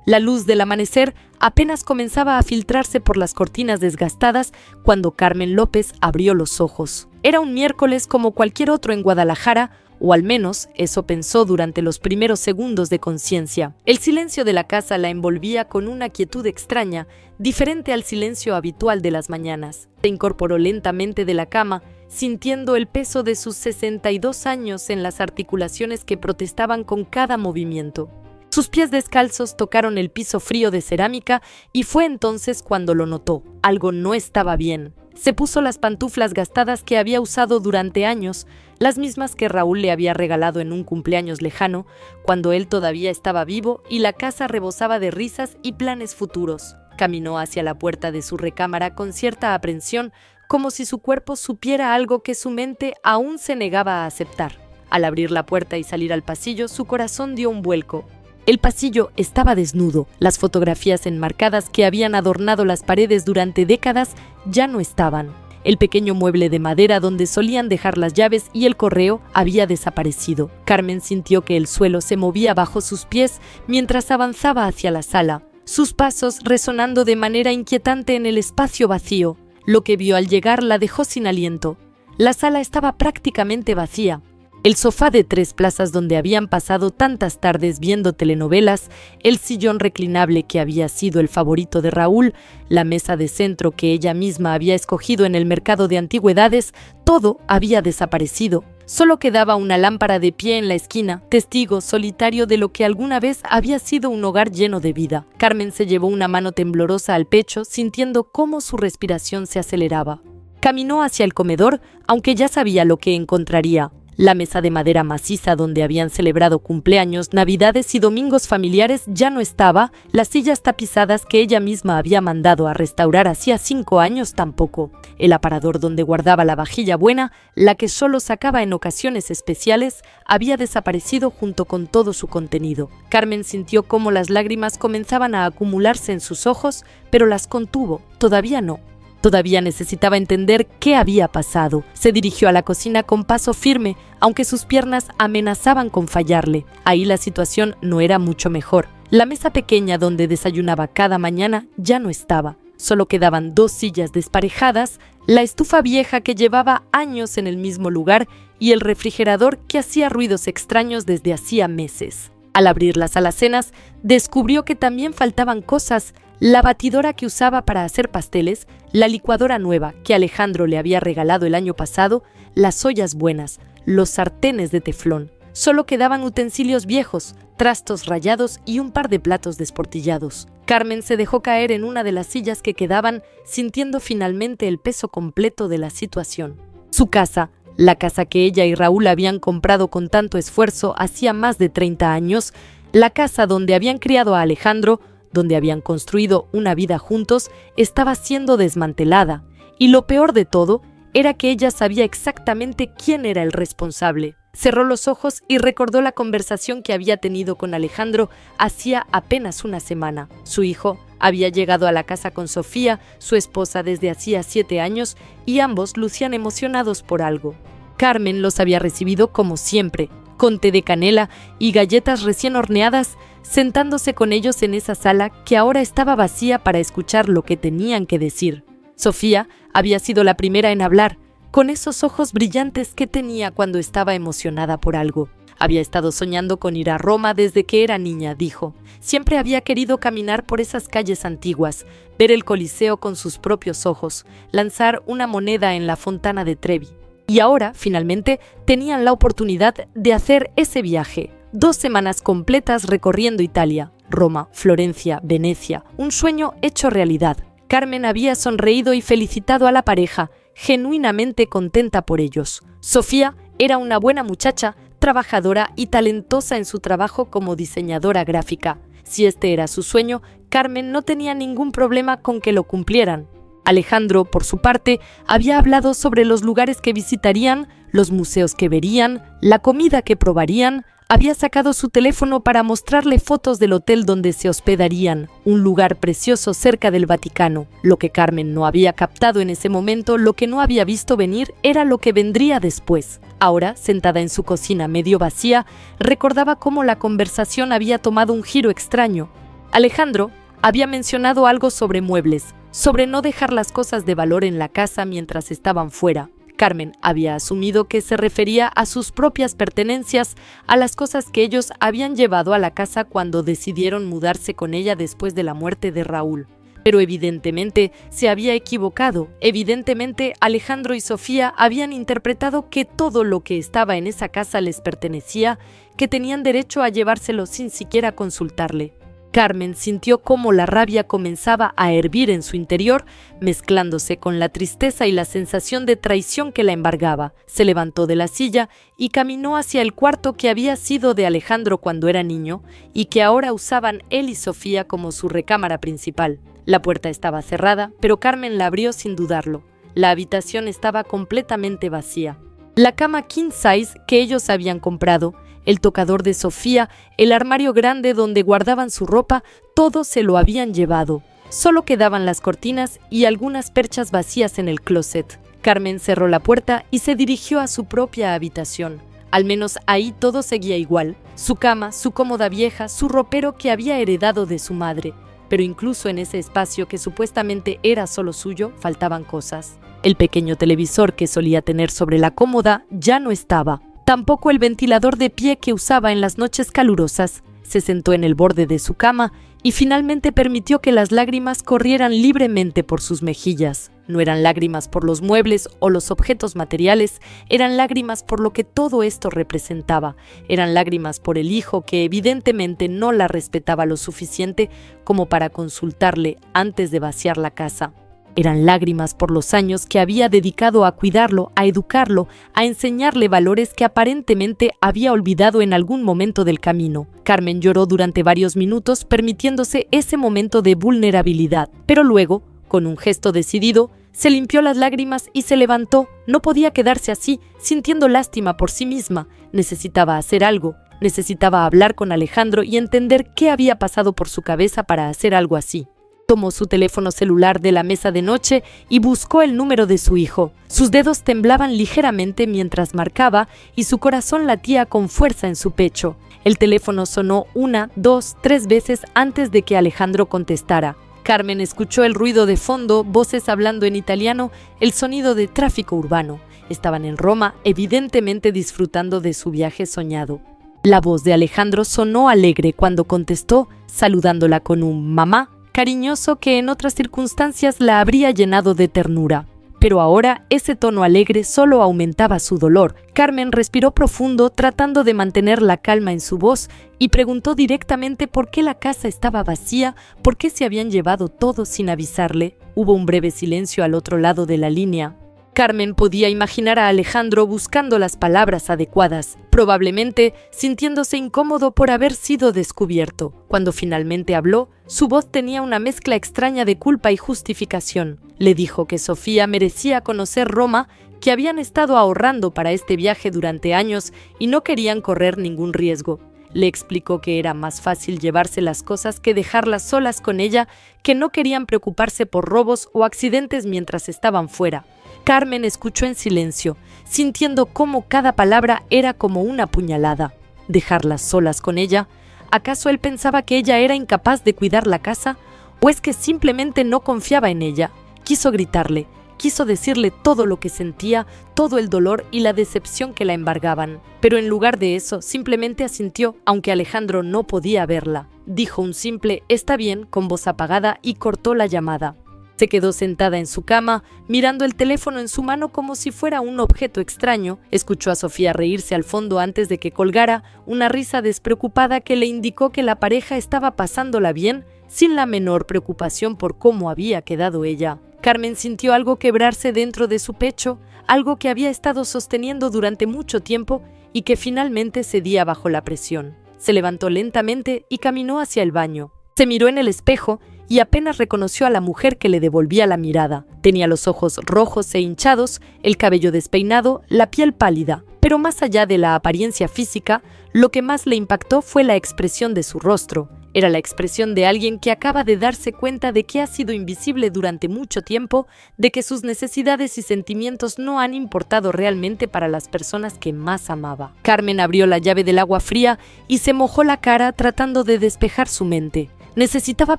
La luz del amanecer apenas comenzaba a filtrarse por las cortinas desgastadas cuando Carmen López abrió los ojos. Era un miércoles como cualquier otro en Guadalajara, o al menos eso pensó durante los primeros segundos de conciencia. El silencio de la casa la envolvía con una quietud extraña, diferente al silencio habitual de las mañanas. Se incorporó lentamente de la cama, sintiendo el peso de sus 62 años en las articulaciones que protestaban con cada movimiento. Sus pies descalzos tocaron el piso frío de cerámica y fue entonces cuando lo notó. Algo no estaba bien. Se puso las pantuflas gastadas que había usado durante años, las mismas que Raúl le había regalado en un cumpleaños lejano, cuando él todavía estaba vivo y la casa rebosaba de risas y planes futuros. Caminó hacia la puerta de su recámara con cierta aprensión, como si su cuerpo supiera algo que su mente aún se negaba a aceptar. Al abrir la puerta y salir al pasillo, su corazón dio un vuelco. El pasillo estaba desnudo. Las fotografías enmarcadas que habían adornado las paredes durante décadas ya no estaban. El pequeño mueble de madera donde solían dejar las llaves y el correo había desaparecido. Carmen sintió que el suelo se movía bajo sus pies mientras avanzaba hacia la sala, sus pasos resonando de manera inquietante en el espacio vacío. Lo que vio al llegar la dejó sin aliento. La sala estaba prácticamente vacía. El sofá de 3 plazas donde habían pasado tantas tardes viendo telenovelas, el sillón reclinable que había sido el favorito de Raúl, la mesa de centro que ella misma había escogido en el mercado de antigüedades, todo había desaparecido. Solo quedaba una lámpara de pie en la esquina, testigo solitario de lo que alguna vez había sido un hogar lleno de vida. Carmen se llevó una mano temblorosa al pecho, sintiendo cómo su respiración se aceleraba. Caminó hacia el comedor, aunque ya sabía lo que encontraría. La mesa de madera maciza donde habían celebrado cumpleaños, navidades y domingos familiares ya no estaba, las sillas tapizadas que ella misma había mandado a restaurar hacía 5 años tampoco. El aparador donde guardaba la vajilla buena, la que solo sacaba en ocasiones especiales, había desaparecido junto con todo su contenido. Carmen sintió cómo las lágrimas comenzaban a acumularse en sus ojos, pero las contuvo, todavía no. Todavía necesitaba entender qué había pasado. Se dirigió a la cocina con paso firme, aunque sus piernas amenazaban con fallarle. Ahí la situación no era mucho mejor. La mesa pequeña donde desayunaba cada mañana ya no estaba. Solo quedaban 2 sillas desparejadas, la estufa vieja que llevaba años en el mismo lugar y el refrigerador que hacía ruidos extraños desde hacía meses. Al abrir las alacenas, descubrió que también faltaban cosas: la batidora que usaba para hacer pasteles, la licuadora nueva que Alejandro le había regalado el año pasado, las ollas buenas, los sartenes de teflón. Solo quedaban utensilios viejos, trastos rayados y un par de platos desportillados. Carmen se dejó caer en una de las sillas que quedaban, sintiendo finalmente el peso completo de la situación. Su casa, la casa que ella y Raúl habían comprado con tanto esfuerzo hacía más de 30 años, la casa donde habían criado a Alejandro, donde habían construido una vida juntos, estaba siendo desmantelada, y lo peor de todo era que ella sabía exactamente quién era el responsable. Cerró los ojos y recordó la conversación que había tenido con Alejandro hacía apenas una semana. Su hijo había llegado a la casa con Sofía, su esposa, desde hacía 7 años, y ambos lucían emocionados por algo. Carmen los había recibido como siempre, con té de canela y galletas recién horneadas, sentándose con ellos en esa sala que ahora estaba vacía para escuchar lo que tenían que decir. Sofía había sido la primera en hablar, con esos ojos brillantes que tenía cuando estaba emocionada por algo. Había estado soñando con ir a Roma desde que era niña, dijo. Siempre había querido caminar por esas calles antiguas, ver el Coliseo con sus propios ojos, lanzar una moneda en la Fontana de Trevi. Y ahora, finalmente, tenían la oportunidad de hacer ese viaje. 2 semanas completas recorriendo Italia, Roma, Florencia, Venecia, un sueño hecho realidad. Carmen había sonreído y felicitado a la pareja, genuinamente contenta por ellos. Sofía era una buena muchacha, trabajadora y talentosa en su trabajo como diseñadora gráfica. Si este era su sueño, Carmen no tenía ningún problema con que lo cumplieran. Alejandro, por su parte, había hablado sobre los lugares que visitarían, los museos que verían, la comida que probarían. Había sacado su teléfono para mostrarle fotos del hotel donde se hospedarían, un lugar precioso cerca del Vaticano. Lo que Carmen no había captado en ese momento, lo que no había visto venir, era lo que vendría después. Ahora, sentada en su cocina medio vacía, recordaba cómo la conversación había tomado un giro extraño. Alejandro había mencionado algo sobre muebles, sobre no dejar las cosas de valor en la casa mientras estaban fuera. Carmen había asumido que se refería a sus propias pertenencias, a las cosas que ellos habían llevado a la casa cuando decidieron mudarse con ella después de la muerte de Raúl. Pero evidentemente se había equivocado. Evidentemente Alejandro y Sofía habían interpretado que todo lo que estaba en esa casa les pertenecía, que tenían derecho a llevárselo sin siquiera consultarle. Carmen sintió cómo la rabia comenzaba a hervir en su interior, mezclándose con la tristeza y la sensación de traición que la embargaba. Se levantó de la silla y caminó hacia el cuarto que había sido de Alejandro cuando era niño y que ahora usaban él y Sofía como su recámara principal. La puerta estaba cerrada, pero Carmen la abrió sin dudarlo. La habitación estaba completamente vacía. La cama king size que ellos habían comprado, el tocador de Sofía, el armario grande donde guardaban su ropa, todo se lo habían llevado. Solo quedaban las cortinas y algunas perchas vacías en el closet. Carmen cerró la puerta y se dirigió a su propia habitación. Al menos ahí todo seguía igual. Su cama, su cómoda vieja, su ropero que había heredado de su madre. Pero incluso en ese espacio que supuestamente era solo suyo, faltaban cosas. El pequeño televisor que solía tener sobre la cómoda ya no estaba. Tampoco el ventilador de pie que usaba en las noches calurosas. Se sentó en el borde de su cama y finalmente permitió que las lágrimas corrieran libremente por sus mejillas. No eran lágrimas por los muebles o los objetos materiales, eran lágrimas por lo que todo esto representaba. Eran lágrimas por el hijo que evidentemente no la respetaba lo suficiente como para consultarle antes de vaciar la casa. Eran lágrimas por los años que había dedicado a cuidarlo, a educarlo, a enseñarle valores que aparentemente había olvidado en algún momento del camino. Carmen lloró durante varios minutos, permitiéndose ese momento de vulnerabilidad. Pero luego, con un gesto decidido, se limpió las lágrimas y se levantó. No podía quedarse así, sintiendo lástima por sí misma. Necesitaba hacer algo. Necesitaba hablar con Alejandro y entender qué había pasado por su cabeza para hacer algo así. Tomó su teléfono celular de la mesa de noche y buscó el número de su hijo. Sus dedos temblaban ligeramente mientras marcaba y su corazón latía con fuerza en su pecho. El teléfono sonó 1, 2, 3 veces antes de que Alejandro contestara. Carmen escuchó el ruido de fondo, voces hablando en italiano, el sonido de tráfico urbano. Estaban en Roma, evidentemente disfrutando de su viaje soñado. La voz de Alejandro sonó alegre cuando contestó, saludándola con un mamá, cariñoso que en otras circunstancias la habría llenado de ternura. Pero ahora ese tono alegre solo aumentaba su dolor. Carmen respiró profundo tratando de mantener la calma en su voz y preguntó directamente por qué la casa estaba vacía, por qué se habían llevado todo sin avisarle. Hubo un breve silencio al otro lado de la línea. Carmen podía imaginar a Alejandro buscando las palabras adecuadas, probablemente sintiéndose incómodo por haber sido descubierto. Cuando finalmente habló, su voz tenía una mezcla extraña de culpa y justificación. Le dijo que Sofía merecía conocer Roma, que habían estado ahorrando para este viaje durante años y no querían correr ningún riesgo. Le explicó que era más fácil llevarse las cosas que dejarlas solas con ella, que no querían preocuparse por robos o accidentes mientras estaban fuera. Carmen escuchó en silencio, sintiendo cómo cada palabra era como una puñalada. ¿Dejarlas solas con ella? ¿Acaso él pensaba que ella era incapaz de cuidar la casa? ¿O es que simplemente no confiaba en ella? Quiso gritarle, quiso decirle todo lo que sentía, todo el dolor y la decepción que la embargaban. Pero en lugar de eso, simplemente asintió, aunque Alejandro no podía verla. Dijo un simple «está bien» con voz apagada y cortó la llamada. Se quedó sentada en su cama, mirando el teléfono en su mano como si fuera un objeto extraño. Escuchó a Sofía reírse al fondo antes de que colgara, una risa despreocupada que le indicó que la pareja estaba pasándola bien, sin la menor preocupación por cómo había quedado ella. Carmen sintió algo quebrarse dentro de su pecho, algo que había estado sosteniendo durante mucho tiempo y que finalmente cedía bajo la presión. Se levantó lentamente y caminó hacia el baño. Se miró en el espejo y apenas reconoció a la mujer que le devolvía la mirada. Tenía los ojos rojos e hinchados, el cabello despeinado, la piel pálida. Pero más allá de la apariencia física, lo que más le impactó fue la expresión de su rostro. Era la expresión de alguien que acaba de darse cuenta de que ha sido invisible durante mucho tiempo, de que sus necesidades y sentimientos no han importado realmente para las personas que más amaba. Carmen abrió la llave del agua fría y se mojó la cara tratando de despejar su mente. Necesitaba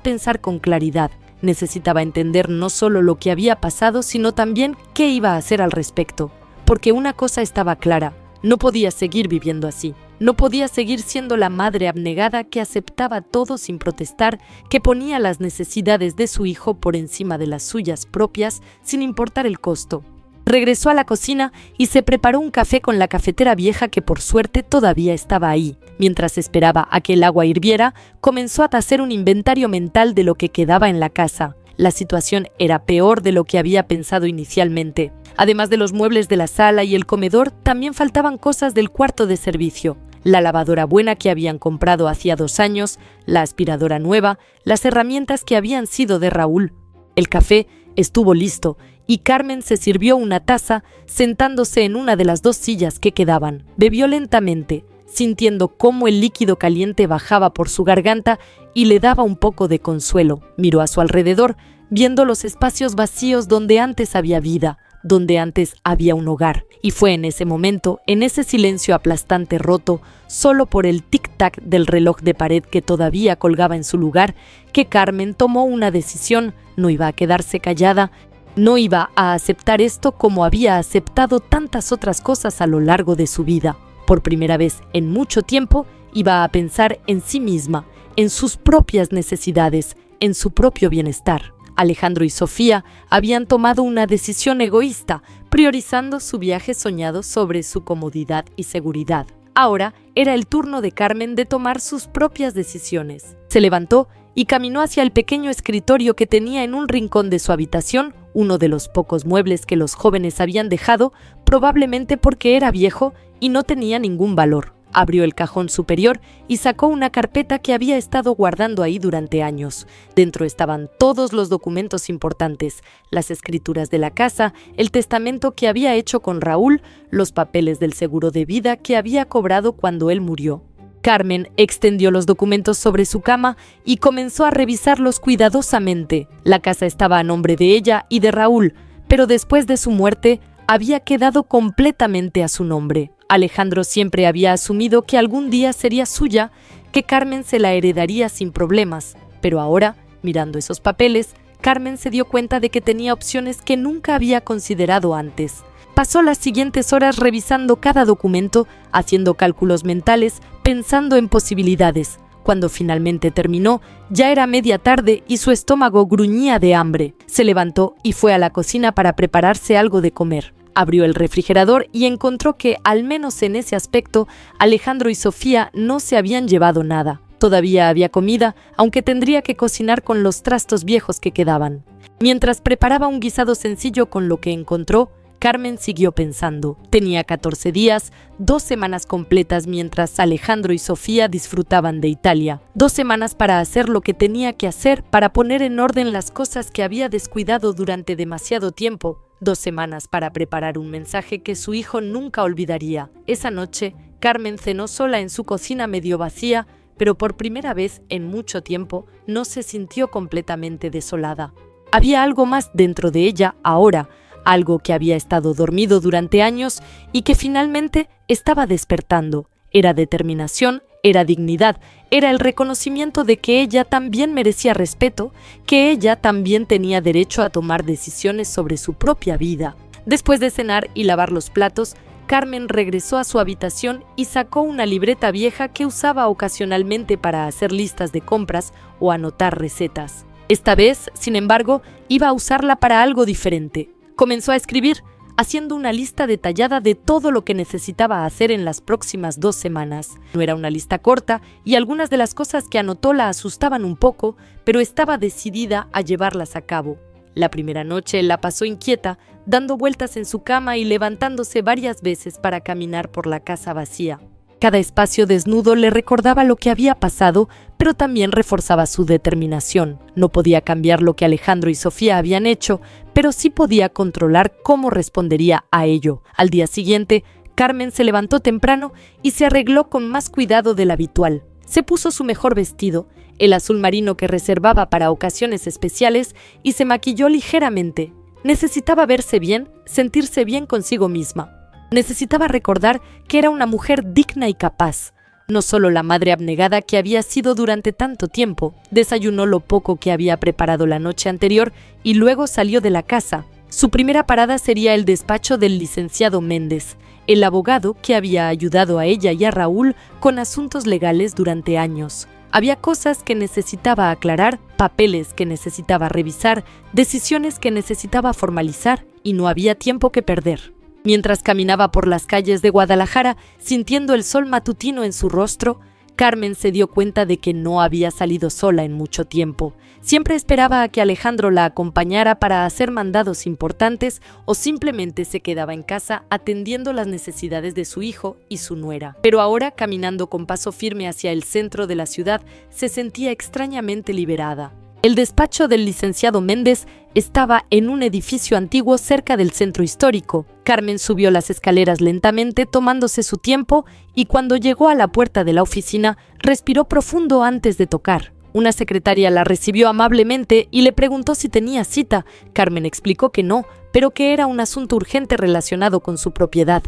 pensar con claridad, necesitaba entender no solo lo que había pasado, sino también qué iba a hacer al respecto. Porque una cosa estaba clara, no podía seguir viviendo así. No podía seguir siendo la madre abnegada que aceptaba todo sin protestar, que ponía las necesidades de su hijo por encima de las suyas propias, sin importar el costo. Regresó a la cocina y se preparó un café con la cafetera vieja que por suerte todavía estaba ahí. Mientras esperaba a que el agua hirviera, comenzó a hacer un inventario mental de lo que quedaba en la casa. La situación era peor de lo que había pensado inicialmente. Además de los muebles de la sala y el comedor, también faltaban cosas del cuarto de servicio. La lavadora buena que habían comprado hacía 2 años, la aspiradora nueva, las herramientas que habían sido de Raúl. El café estuvo listo y Carmen se sirvió una taza sentándose en una de las 2 sillas que quedaban. Bebió lentamente, sintiendo cómo el líquido caliente bajaba por su garganta y le daba un poco de consuelo. Miró a su alrededor, viendo los espacios vacíos donde antes había vida, donde antes había un hogar. Y fue en ese momento, en ese silencio aplastante roto, solo por el tic-tac del reloj de pared que todavía colgaba en su lugar, que Carmen tomó una decisión. No iba a quedarse callada, no iba a aceptar esto como había aceptado tantas otras cosas a lo largo de su vida. Por primera vez en mucho tiempo, iba a pensar en sí misma, en sus propias necesidades, en su propio bienestar. Alejandro y Sofía habían tomado una decisión egoísta, priorizando su viaje soñado sobre su comodidad y seguridad. Ahora era el turno de Carmen de tomar sus propias decisiones. Se levantó y caminó hacia el pequeño escritorio que tenía en un rincón de su habitación, uno de los pocos muebles que los jóvenes habían dejado, probablemente porque era viejo y no tenía ningún valor. Abrió el cajón superior y sacó una carpeta que había estado guardando ahí durante años. Dentro estaban todos los documentos importantes, las escrituras de la casa, el testamento que había hecho con Raúl, los papeles del seguro de vida que había cobrado cuando él murió. Carmen extendió los documentos sobre su cama y comenzó a revisarlos cuidadosamente. La casa estaba a nombre de ella y de Raúl, pero después de su muerte había quedado completamente a su nombre. Alejandro siempre había asumido que algún día sería suya, que Carmen se la heredaría sin problemas, pero ahora, mirando esos papeles, Carmen se dio cuenta de que tenía opciones que nunca había considerado antes. Pasó las siguientes horas revisando cada documento, haciendo cálculos mentales, pensando en posibilidades. Cuando finalmente terminó, ya era media tarde y su estómago gruñía de hambre. Se levantó y fue a la cocina para prepararse algo de comer. Abrió el refrigerador y encontró que, al menos en ese aspecto, Alejandro y Sofía no se habían llevado nada. Todavía había comida, aunque tendría que cocinar con los trastos viejos que quedaban. Mientras preparaba un guisado sencillo con lo que encontró, Carmen siguió pensando. Tenía 14 días, 2 semanas completas mientras Alejandro y Sofía disfrutaban de Italia. 2 semanas para hacer lo que tenía que hacer, para poner en orden las cosas que había descuidado durante demasiado tiempo. 2 semanas para preparar un mensaje que su hijo nunca olvidaría. Esa noche, Carmen cenó sola en su cocina medio vacía, pero por primera vez en mucho tiempo no se sintió completamente desolada. Había algo más dentro de ella ahora, algo que había estado dormido durante años y que finalmente estaba despertando. Era determinación, era dignidad, era el reconocimiento de que ella también merecía respeto, que ella también tenía derecho a tomar decisiones sobre su propia vida. Después de cenar y lavar los platos, Carmen regresó a su habitación y sacó una libreta vieja que usaba ocasionalmente para hacer listas de compras o anotar recetas. Esta vez, sin embargo, iba a usarla para algo diferente. Comenzó a escribir, haciendo una lista detallada de todo lo que necesitaba hacer en las próximas 2 semanas. No era una lista corta y algunas de las cosas que anotó la asustaban un poco, pero estaba decidida a llevarlas a cabo. La primera noche la pasó inquieta, dando vueltas en su cama y levantándose varias veces para caminar por la casa vacía. Cada espacio desnudo le recordaba lo que había pasado, pero también reforzaba su determinación. No podía cambiar lo que Alejandro y Sofía habían hecho, pero sí podía controlar cómo respondería a ello. Al día siguiente, Carmen se levantó temprano y se arregló con más cuidado del habitual. Se puso su mejor vestido, el azul marino que reservaba para ocasiones especiales, y se maquilló ligeramente. Necesitaba verse bien, sentirse bien consigo misma. Necesitaba recordar que era una mujer digna y capaz. No solo la madre abnegada que había sido durante tanto tiempo, desayunó lo poco que había preparado la noche anterior y luego salió de la casa. Su primera parada sería el despacho del licenciado Méndez, el abogado que había ayudado a ella y a Raúl con asuntos legales durante años. Había cosas que necesitaba aclarar, papeles que necesitaba revisar, decisiones que necesitaba formalizar y no había tiempo que perder. Mientras caminaba por las calles de Guadalajara, sintiendo el sol matutino en su rostro, Carmen se dio cuenta de que no había salido sola en mucho tiempo. Siempre esperaba a que Alejandro la acompañara para hacer mandados importantes o simplemente se quedaba en casa atendiendo las necesidades de su hijo y su nuera. Pero ahora, caminando con paso firme hacia el centro de la ciudad, se sentía extrañamente liberada. El despacho del licenciado Méndez estaba en un edificio antiguo cerca del centro histórico. Carmen subió las escaleras lentamente, tomándose su tiempo, y cuando llegó a la puerta de la oficina, respiró profundo antes de tocar. Una secretaria la recibió amablemente y le preguntó si tenía cita. Carmen explicó que no, pero que era un asunto urgente relacionado con su propiedad.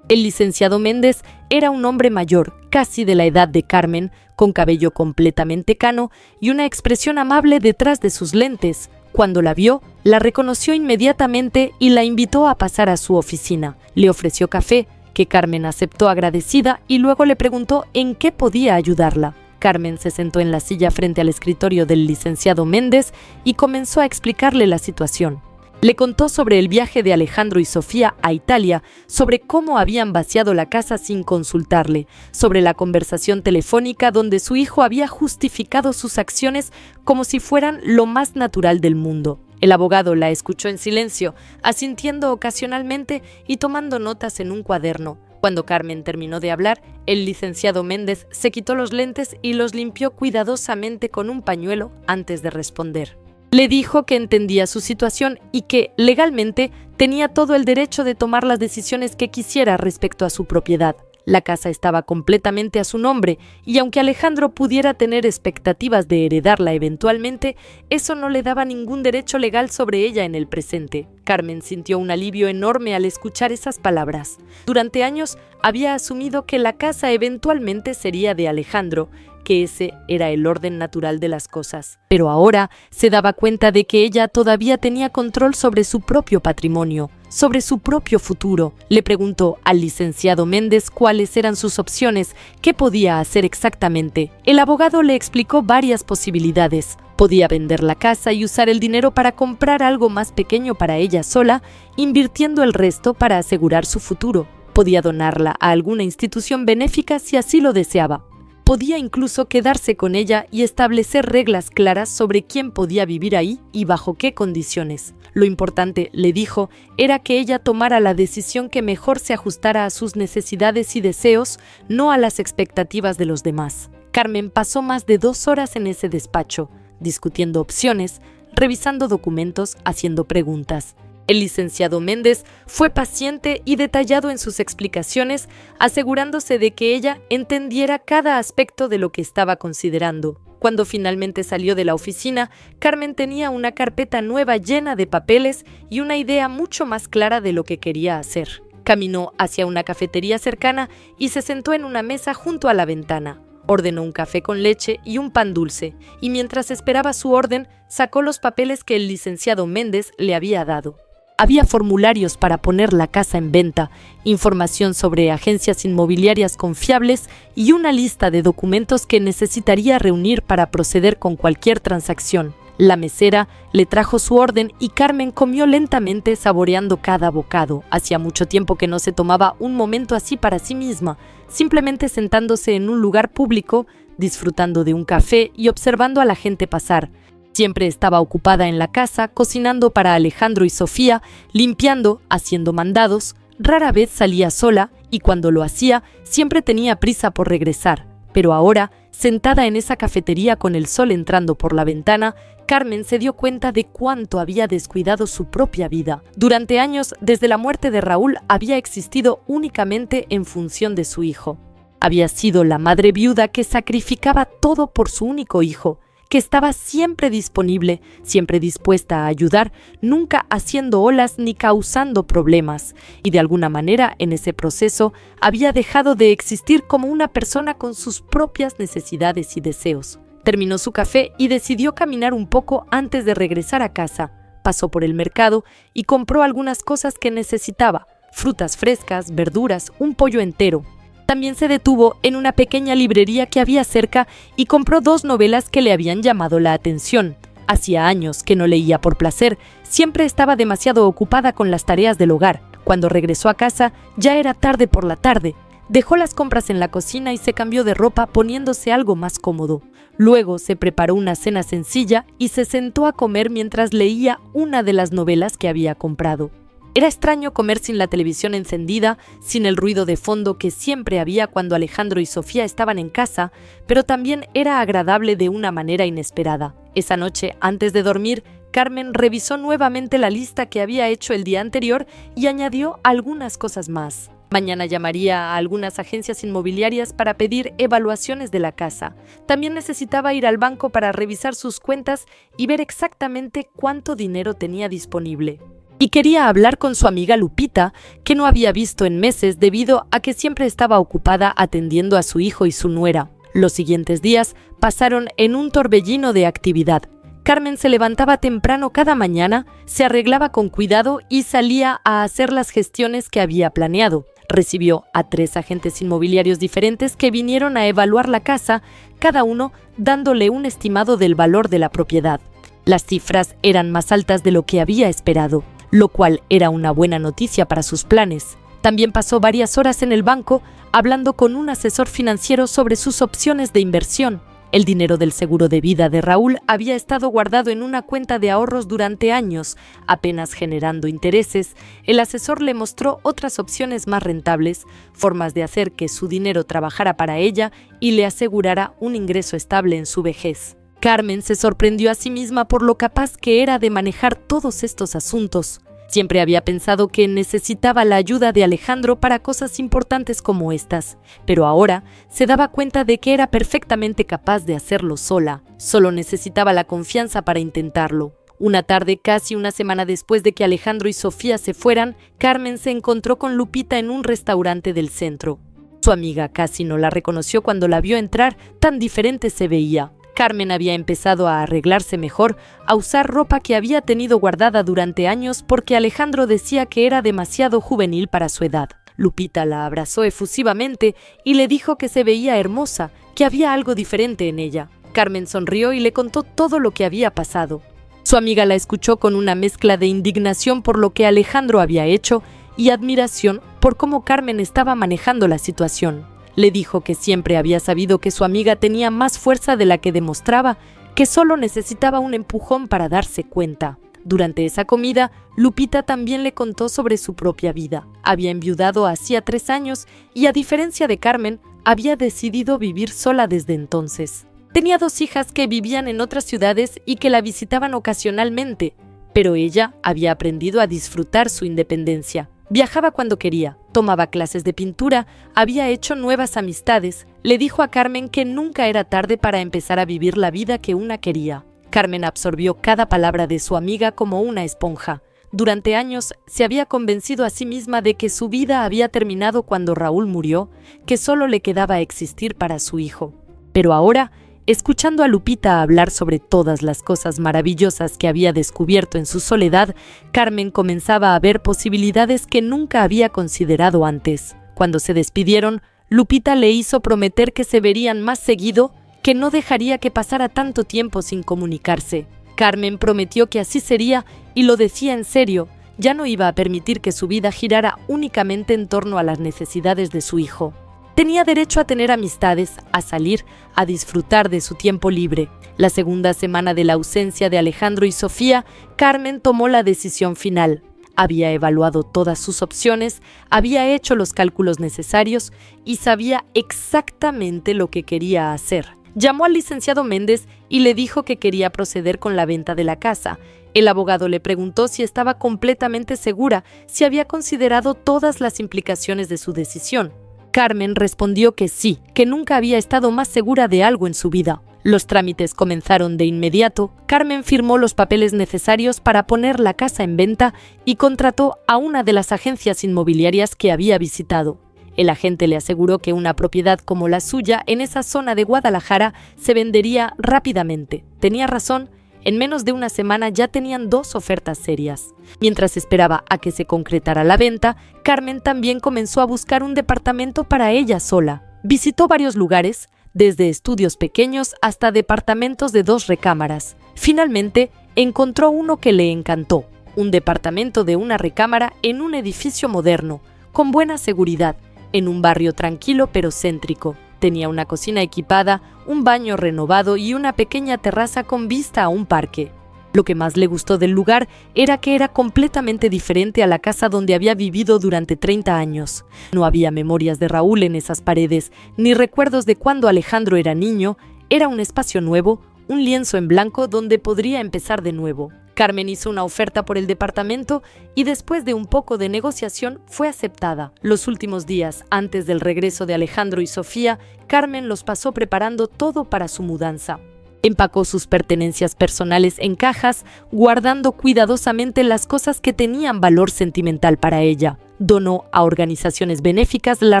El licenciado Méndez era un hombre mayor, casi de la edad de Carmen, con cabello completamente cano y una expresión amable detrás de sus lentes. Cuando la vio, la reconoció inmediatamente y la invitó a pasar a su oficina. Le ofreció café, que Carmen aceptó agradecida, y luego le preguntó en qué podía ayudarla. Carmen se sentó en la silla frente al escritorio del licenciado Méndez y comenzó a explicarle la situación. Le contó sobre el viaje de Alejandro y Sofía a Italia, sobre cómo habían vaciado la casa sin consultarle, sobre la conversación telefónica donde su hijo había justificado sus acciones como si fueran lo más natural del mundo. El abogado la escuchó en silencio, asintiendo ocasionalmente y tomando notas en un cuaderno. Cuando Carmen terminó de hablar, el licenciado Méndez se quitó los lentes y los limpió cuidadosamente con un pañuelo antes de responder. Le dijo que entendía su situación y que, legalmente, tenía todo el derecho de tomar las decisiones que quisiera respecto a su propiedad. La casa estaba completamente a su nombre, y aunque Alejandro pudiera tener expectativas de heredarla eventualmente, eso no le daba ningún derecho legal sobre ella en el presente. Carmen sintió un alivio enorme al escuchar esas palabras. Durante años había asumido que la casa eventualmente sería de Alejandro, que ese era el orden natural de las cosas. Pero ahora se daba cuenta de que ella todavía tenía control sobre su propio patrimonio, sobre su propio futuro. Le preguntó al licenciado Méndez cuáles eran sus opciones, qué podía hacer exactamente. El abogado le explicó varias posibilidades. Podía vender la casa y usar el dinero para comprar algo más pequeño para ella sola, invirtiendo el resto para asegurar su futuro. Podía donarla a alguna institución benéfica si así lo deseaba. Podía incluso quedarse con ella y establecer reglas claras sobre quién podía vivir ahí y bajo qué condiciones. Lo importante, le dijo, era que ella tomara la decisión que mejor se ajustara a sus necesidades y deseos, no a las expectativas de los demás. Carmen pasó más de 2 horas en ese despacho, discutiendo opciones, revisando documentos, haciendo preguntas. El licenciado Méndez fue paciente y detallado en sus explicaciones, asegurándose de que ella entendiera cada aspecto de lo que estaba considerando. Cuando finalmente salió de la oficina, Carmen tenía una carpeta nueva llena de papeles y una idea mucho más clara de lo que quería hacer. Caminó hacia una cafetería cercana y se sentó en una mesa junto a la ventana. Ordenó un café con leche y un pan dulce, y mientras esperaba su orden, sacó los papeles que el licenciado Méndez le había dado. Había formularios para poner la casa en venta, información sobre agencias inmobiliarias confiables y una lista de documentos que necesitaría reunir para proceder con cualquier transacción. La mesera le trajo su orden y Carmen comió lentamente, saboreando cada bocado. Hacía mucho tiempo que no se tomaba un momento así para sí misma, simplemente sentándose en un lugar público, disfrutando de un café y observando a la gente pasar. Siempre estaba ocupada en la casa, cocinando para Alejandro y Sofía, limpiando, haciendo mandados. Rara vez salía sola y cuando lo hacía, siempre tenía prisa por regresar. Pero ahora, sentada en esa cafetería con el sol entrando por la ventana, Carmen se dio cuenta de cuánto había descuidado su propia vida. Durante años, desde la muerte de Raúl, había existido únicamente en función de su hijo. Había sido la madre viuda que sacrificaba todo por su único hijo, que estaba siempre disponible, siempre dispuesta a ayudar, nunca haciendo olas ni causando problemas, y de alguna manera en ese proceso había dejado de existir como una persona con sus propias necesidades y deseos. Terminó su café y decidió caminar un poco antes de regresar a casa. Pasó por el mercado y compró algunas cosas que necesitaba: frutas frescas, verduras, un pollo entero. También se detuvo en una pequeña librería que había cerca y compró 2 novelas que le habían llamado la atención. Hacía años que no leía por placer, siempre estaba demasiado ocupada con las tareas del hogar. Cuando regresó a casa, ya era tarde por la tarde. Dejó las compras en la cocina y se cambió de ropa poniéndose algo más cómodo. Luego se preparó una cena sencilla y se sentó a comer mientras leía una de las novelas que había comprado. Era extraño comer sin la televisión encendida, sin el ruido de fondo que siempre había cuando Alejandro y Sofía estaban en casa, pero también era agradable de una manera inesperada. Esa noche, antes de dormir, Carmen revisó nuevamente la lista que había hecho el día anterior y añadió algunas cosas más. Mañana llamaría a algunas agencias inmobiliarias para pedir evaluaciones de la casa. También necesitaba ir al banco para revisar sus cuentas y ver exactamente cuánto dinero tenía disponible. Y quería hablar con su amiga Lupita, que no había visto en meses debido a que siempre estaba ocupada atendiendo a su hijo y su nuera. Los siguientes días pasaron en un torbellino de actividad. Carmen se levantaba temprano cada mañana, se arreglaba con cuidado y salía a hacer las gestiones que había planeado. Recibió a 3 agentes inmobiliarios diferentes que vinieron a evaluar la casa, cada uno dándole un estimado del valor de la propiedad. Las cifras eran más altas de lo que había esperado, lo cual era una buena noticia para sus planes. También pasó varias horas en el banco hablando con un asesor financiero sobre sus opciones de inversión. El dinero del seguro de vida de Raúl había estado guardado en una cuenta de ahorros durante años, apenas generando intereses. El asesor le mostró otras opciones más rentables, formas de hacer que su dinero trabajara para ella y le asegurara un ingreso estable en su vejez. Carmen se sorprendió a sí misma por lo capaz que era de manejar todos estos asuntos. Siempre había pensado que necesitaba la ayuda de Alejandro para cosas importantes como estas, pero ahora se daba cuenta de que era perfectamente capaz de hacerlo sola. Solo necesitaba la confianza para intentarlo. Una tarde, casi una semana después de que Alejandro y Sofía se fueran, Carmen se encontró con Lupita en un restaurante del centro. Su amiga casi no la reconoció cuando la vio entrar, tan diferente se veía. Carmen había empezado a arreglarse mejor, a usar ropa que había tenido guardada durante años porque Alejandro decía que era demasiado juvenil para su edad. Lupita la abrazó efusivamente y le dijo que se veía hermosa, que había algo diferente en ella. Carmen sonrió y le contó todo lo que había pasado. Su amiga la escuchó con una mezcla de indignación por lo que Alejandro había hecho y admiración por cómo Carmen estaba manejando la situación. Le dijo que siempre había sabido que su amiga tenía más fuerza de la que demostraba, que solo necesitaba un empujón para darse cuenta. Durante esa comida, Lupita también le contó sobre su propia vida. Había enviudado hacía 3 años y, a diferencia de Carmen, había decidido vivir sola desde entonces. Tenía 2 hijas que vivían en otras ciudades y que la visitaban ocasionalmente, pero ella había aprendido a disfrutar su independencia. Viajaba cuando quería, tomaba clases de pintura, había hecho nuevas amistades. Le dijo a Carmen que nunca era tarde para empezar a vivir la vida que una quería. Carmen absorbió cada palabra de su amiga como una esponja. Durante años se había convencido a sí misma de que su vida había terminado cuando Raúl murió, que solo le quedaba existir para su hijo. Pero ahora, escuchando a Lupita hablar sobre todas las cosas maravillosas que había descubierto en su soledad, Carmen comenzaba a ver posibilidades que nunca había considerado antes. Cuando se despidieron, Lupita le hizo prometer que se verían más seguido, que no dejaría que pasara tanto tiempo sin comunicarse. Carmen prometió que así sería y lo decía en serio. Ya no iba a permitir que su vida girara únicamente en torno a las necesidades de su hijo. Tenía derecho a tener amistades, a salir, a disfrutar de su tiempo libre. La segunda semana de la ausencia de Alejandro y Sofía, Carmen tomó la decisión final. Había evaluado todas sus opciones, había hecho los cálculos necesarios y sabía exactamente lo que quería hacer. Llamó al licenciado Méndez y le dijo que quería proceder con la venta de la casa. El abogado le preguntó si estaba completamente segura, si había considerado todas las implicaciones de su decisión. Carmen respondió que sí, que nunca había estado más segura de algo en su vida. Los trámites comenzaron de inmediato. Carmen firmó los papeles necesarios para poner la casa en venta y contrató a una de las agencias inmobiliarias que había visitado. El agente le aseguró que una propiedad como la suya en esa zona de Guadalajara se vendería rápidamente. Tenía razón. En menos de una semana ya tenían 2 ofertas serias. Mientras esperaba a que se concretara la venta, Carmen también comenzó a buscar un departamento para ella sola. Visitó varios lugares, desde estudios pequeños hasta departamentos de 2 recámaras. Finalmente, encontró uno que le encantó, un departamento de 1 recámara en un edificio moderno, con buena seguridad, en un barrio tranquilo pero céntrico. Tenía una cocina equipada, un baño renovado y una pequeña terraza con vista a un parque. Lo que más le gustó del lugar era que era completamente diferente a la casa donde había vivido durante 30 años. No había memorias de Raúl en esas paredes, ni recuerdos de cuando Alejandro era niño. Era un espacio nuevo, un lienzo en blanco donde podría empezar de nuevo. Carmen hizo una oferta por el departamento y después de un poco de negociación fue aceptada. Los últimos días antes del regreso de Alejandro y Sofía, Carmen los pasó preparando todo para su mudanza. Empacó sus pertenencias personales en cajas, guardando cuidadosamente las cosas que tenían valor sentimental para ella. Donó a organizaciones benéficas la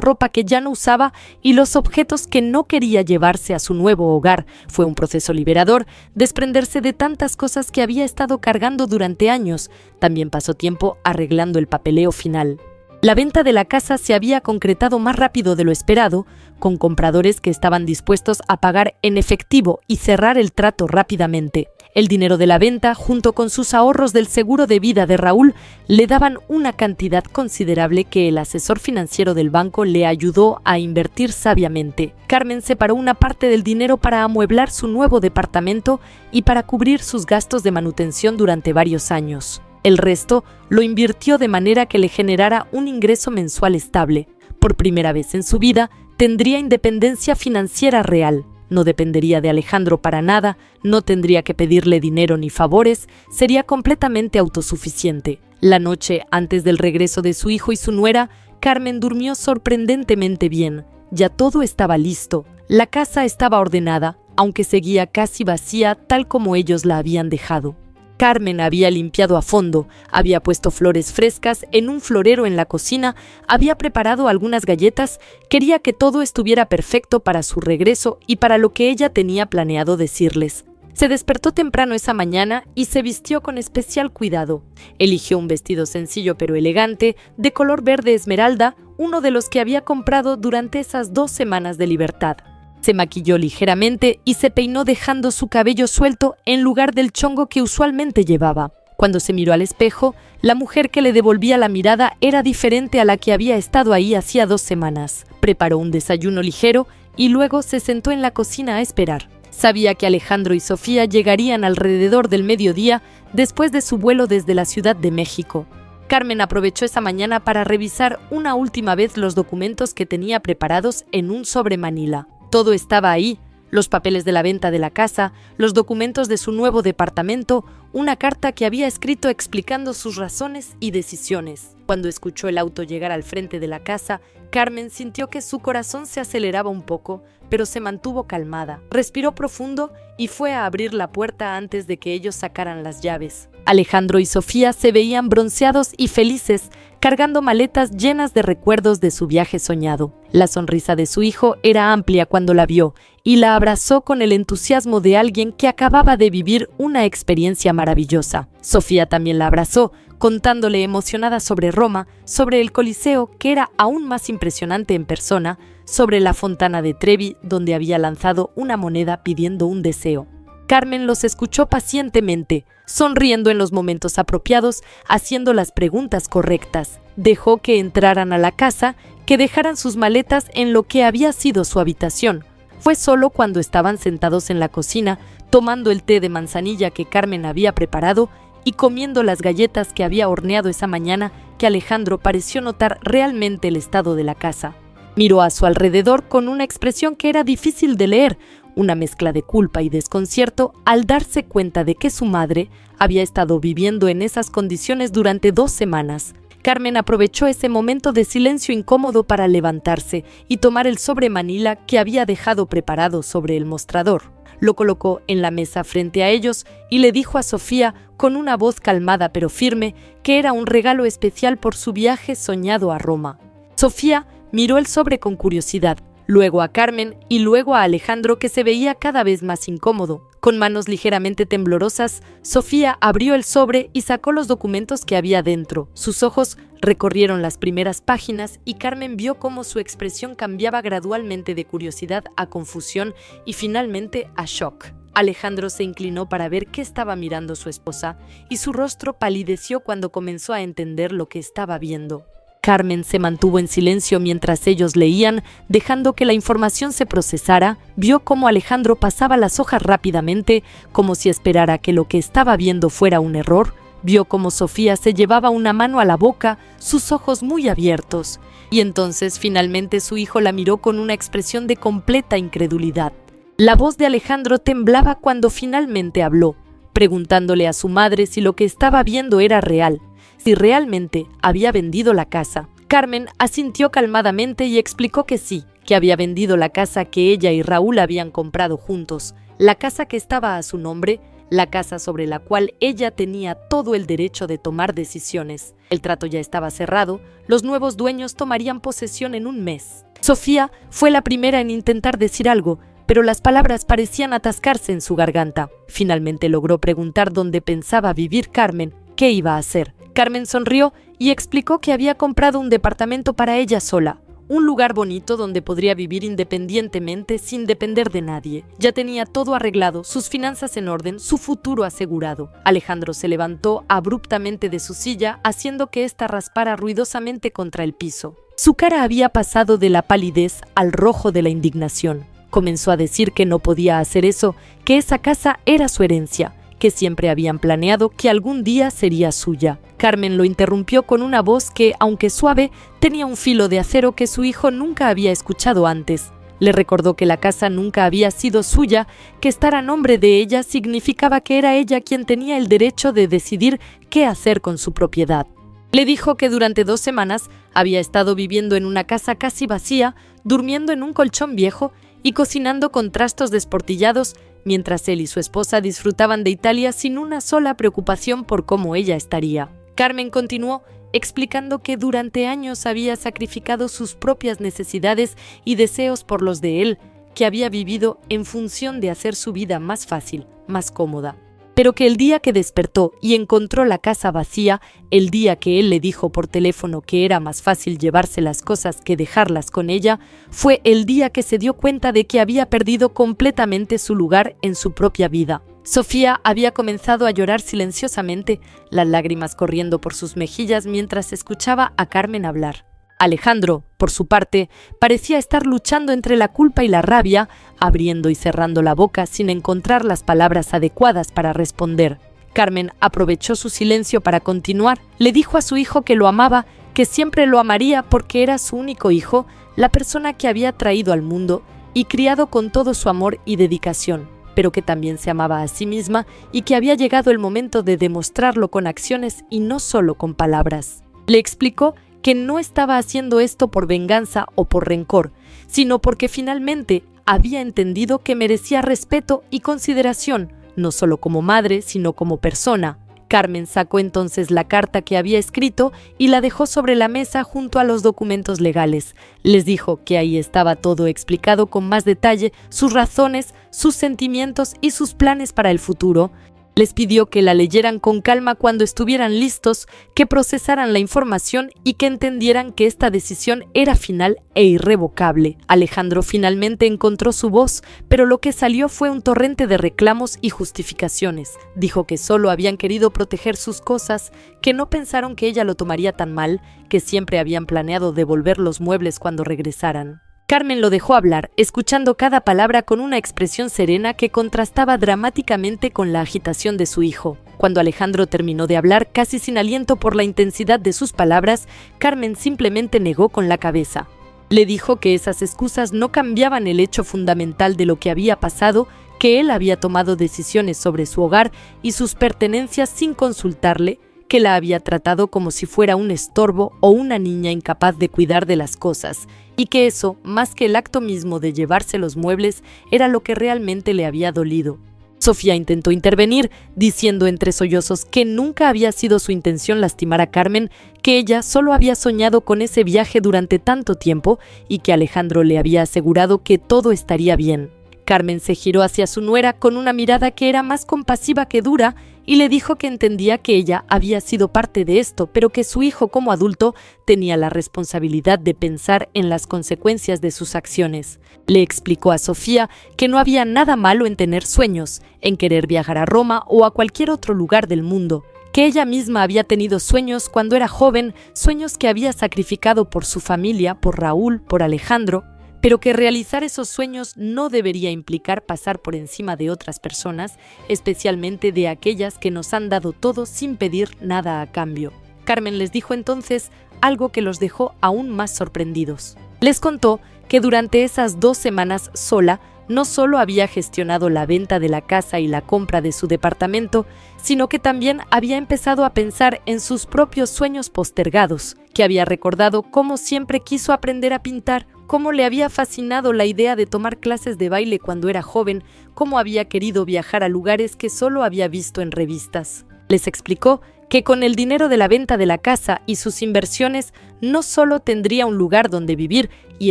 ropa que ya no usaba y los objetos que no quería llevarse a su nuevo hogar. Fue un proceso liberador, desprenderse de tantas cosas que había estado cargando durante años. También pasó tiempo arreglando el papeleo final. La venta de la casa se había concretado más rápido de lo esperado, con compradores que estaban dispuestos a pagar en efectivo y cerrar el trato rápidamente. El dinero de la venta, junto con sus ahorros del seguro de vida de Raúl, le daban una cantidad considerable que el asesor financiero del banco le ayudó a invertir sabiamente. Carmen separó una parte del dinero para amueblar su nuevo departamento y para cubrir sus gastos de manutención durante varios años. El resto lo invirtió de manera que le generara un ingreso mensual estable. Por primera vez en su vida, tendría independencia financiera real. No dependería de Alejandro para nada, no tendría que pedirle dinero ni favores, sería completamente autosuficiente. La noche antes del regreso de su hijo y su nuera, Carmen durmió sorprendentemente bien. Ya todo estaba listo. La casa estaba ordenada, aunque seguía casi vacía tal como ellos la habían dejado. Carmen había limpiado a fondo, había puesto flores frescas en un florero en la cocina, había preparado algunas galletas, quería que todo estuviera perfecto para su regreso y para lo que ella tenía planeado decirles. Se despertó temprano esa mañana y se vistió con especial cuidado. Eligió un vestido sencillo pero elegante, de color verde esmeralda, uno de los que había comprado durante esas 2 semanas de libertad. Se maquilló ligeramente y se peinó dejando su cabello suelto en lugar del chongo que usualmente llevaba. Cuando se miró al espejo, la mujer que le devolvía la mirada era diferente a la que había estado ahí hacía 2 semanas. Preparó un desayuno ligero y luego se sentó en la cocina a esperar. Sabía que Alejandro y Sofía llegarían alrededor del mediodía después de su vuelo desde la Ciudad de México. Carmen aprovechó esa mañana para revisar una última vez los documentos que tenía preparados en un sobre manila. Todo estaba ahí, los papeles de la venta de la casa, los documentos de su nuevo departamento, una carta que había escrito explicando sus razones y decisiones. Cuando escuchó el auto llegar al frente de la casa, Carmen sintió que su corazón se aceleraba un poco, pero se mantuvo calmada. Respiró profundo y fue a abrir la puerta antes de que ellos sacaran las llaves. Alejandro y Sofía se veían bronceados y felices, cargando maletas llenas de recuerdos de su viaje soñado. La sonrisa de su hijo era amplia cuando la vio y la abrazó con el entusiasmo de alguien que acababa de vivir una experiencia maravillosa. Sofía también la abrazó, contándole emocionada sobre Roma, sobre el Coliseo, que era aún más impresionante en persona, sobre la Fontana de Trevi, donde había lanzado una moneda pidiendo un deseo. Carmen los escuchó pacientemente, sonriendo en los momentos apropiados, haciendo las preguntas correctas. Dejó que entraran a la casa, que dejaran sus maletas en lo que había sido su habitación. Fue solo cuando estaban sentados en la cocina, tomando el té de manzanilla que Carmen había preparado y comiendo las galletas que había horneado esa mañana, que Alejandro pareció notar realmente el estado de la casa. Miró a su alrededor con una expresión que era difícil de leer, una mezcla de culpa y desconcierto al darse cuenta de que su madre había estado viviendo en esas condiciones durante 2 semanas. Carmen aprovechó ese momento de silencio incómodo para levantarse y tomar el sobre manila que había dejado preparado sobre el mostrador. lo colocó en la mesa frente a ellos y le dijo a Sofía con una voz calmada pero firme que era un regalo especial por su viaje soñado a Roma. Sofía miró el sobre con curiosidad, luego a Carmen y luego a Alejandro, que se veía cada vez más incómodo. Con manos ligeramente temblorosas, Sofía abrió el sobre y sacó los documentos que había dentro. Sus ojos recorrieron las primeras páginas y Carmen vio cómo su expresión cambiaba gradualmente de curiosidad a confusión y finalmente a shock. Alejandro se inclinó para ver qué estaba mirando su esposa y su rostro palideció cuando comenzó a entender lo que estaba viendo. Carmen se mantuvo en silencio mientras ellos leían, dejando que la información se procesara. Vio cómo Alejandro pasaba las hojas rápidamente, como si esperara que lo que estaba viendo fuera un error. Vio cómo Sofía se llevaba una mano a la boca, sus ojos muy abiertos. Y entonces finalmente su hijo la miró con una expresión de completa incredulidad. La voz de Alejandro temblaba cuando finalmente habló, preguntándole a su madre si lo que estaba viendo era real, si realmente había vendido la casa. Carmen asintió calmadamente y explicó que sí, que había vendido la casa que ella y Raúl habían comprado juntos, la casa que estaba a su nombre, la casa sobre la cual ella tenía todo el derecho de tomar decisiones. El trato ya estaba cerrado, los nuevos dueños tomarían posesión en un mes. Sofía fue la primera en intentar decir algo, pero las palabras parecían atascarse en su garganta. Finalmente logró preguntar dónde pensaba vivir Carmen, qué iba a hacer. Carmen sonrió y explicó que había comprado un departamento para ella sola, un lugar bonito donde podría vivir independientemente sin depender de nadie. Ya tenía todo arreglado, sus finanzas en orden, su futuro asegurado. Alejandro se levantó abruptamente de su silla, haciendo que ésta raspara ruidosamente contra el piso. Su cara había pasado de la palidez al rojo de la indignación. Comenzó a decir que no podía hacer eso, que esa casa era su herencia, que siempre habían planeado que algún día sería suya. Carmen lo interrumpió con una voz que, aunque suave, tenía un filo de acero que su hijo nunca había escuchado antes. Le recordó que la casa nunca había sido suya, que estar a nombre de ella significaba que era ella quien tenía el derecho de decidir qué hacer con su propiedad. Le dijo que durante 2 semanas había estado viviendo en una casa casi vacía, durmiendo en un colchón viejo y cocinando con trastos desportillados, mientras él y su esposa disfrutaban de Italia sin una sola preocupación por cómo ella estaría. Carmen continuó explicando que durante años había sacrificado sus propias necesidades y deseos por los de él, que había vivido en función de hacer su vida más fácil, más cómoda. Pero que el día que despertó y encontró la casa vacía, el día que él le dijo por teléfono que era más fácil llevarse las cosas que dejarlas con ella, fue el día que se dio cuenta de que había perdido completamente su lugar en su propia vida. Sofía había comenzado a llorar silenciosamente, las lágrimas corriendo por sus mejillas mientras escuchaba a Carmen hablar. Alejandro, por su parte, parecía estar luchando entre la culpa y la rabia, abriendo y cerrando la boca sin encontrar las palabras adecuadas para responder. Carmen aprovechó su silencio para continuar. Le dijo a su hijo que lo amaba, que siempre lo amaría porque era su único hijo, la persona que había traído al mundo y criado con todo su amor y dedicación, pero que también se amaba a sí misma y que había llegado el momento de demostrarlo con acciones y no solo con palabras. Le explicó que no estaba haciendo esto por venganza o por rencor, sino porque finalmente había entendido que merecía respeto y consideración, no solo como madre, sino como persona. Carmen sacó entonces la carta que había escrito y la dejó sobre la mesa junto a los documentos legales. Les dijo que ahí estaba todo explicado con más detalle, sus razones, sus sentimientos y sus planes para el futuro. Les pidió que la leyeran con calma cuando estuvieran listos, que procesaran la información y que entendieran que esta decisión era final e irrevocable. Alejandro finalmente encontró su voz, pero lo que salió fue un torrente de reclamos y justificaciones. Dijo que solo habían querido proteger sus cosas, que no pensaron que ella lo tomaría tan mal, que siempre habían planeado devolver los muebles cuando regresaran. Carmen lo dejó hablar, escuchando cada palabra con una expresión serena que contrastaba dramáticamente con la agitación de su hijo. Cuando Alejandro terminó de hablar, casi sin aliento por la intensidad de sus palabras, Carmen simplemente negó con la cabeza. Le dijo que esas excusas no cambiaban el hecho fundamental de lo que había pasado, que él había tomado decisiones sobre su hogar y sus pertenencias sin consultarle, que la había tratado como si fuera un estorbo o una niña incapaz de cuidar de las cosas, y que eso, más que el acto mismo de llevarse los muebles, era lo que realmente le había dolido. Sofía intentó intervenir, diciendo entre sollozos que nunca había sido su intención lastimar a Carmen, que ella solo había soñado con ese viaje durante tanto tiempo y que Alejandro le había asegurado que todo estaría bien. Carmen se giró hacia su nuera con una mirada que era más compasiva que dura y le dijo que entendía que ella había sido parte de esto, pero que su hijo como adulto tenía la responsabilidad de pensar en las consecuencias de sus acciones. Le explicó a Sofía que no había nada malo en tener sueños, en querer viajar a Roma o a cualquier otro lugar del mundo, que ella misma había tenido sueños cuando era joven, sueños que había sacrificado por su familia, por Raúl, por Alejandro, pero que realizar esos sueños no debería implicar pasar por encima de otras personas, especialmente de aquellas que nos han dado todo sin pedir nada a cambio. Carmen les dijo entonces algo que los dejó aún más sorprendidos. Les contó que durante esas 2 semanas sola, no solo había gestionado la venta de la casa y la compra de su departamento, sino que también había empezado a pensar en sus propios sueños postergados, que había recordado cómo siempre quiso aprender a pintar, cómo le había fascinado la idea de tomar clases de baile cuando era joven, cómo había querido viajar a lugares que solo había visto en revistas. Les explicó que con el dinero de la venta de la casa y sus inversiones no solo tendría un lugar donde vivir y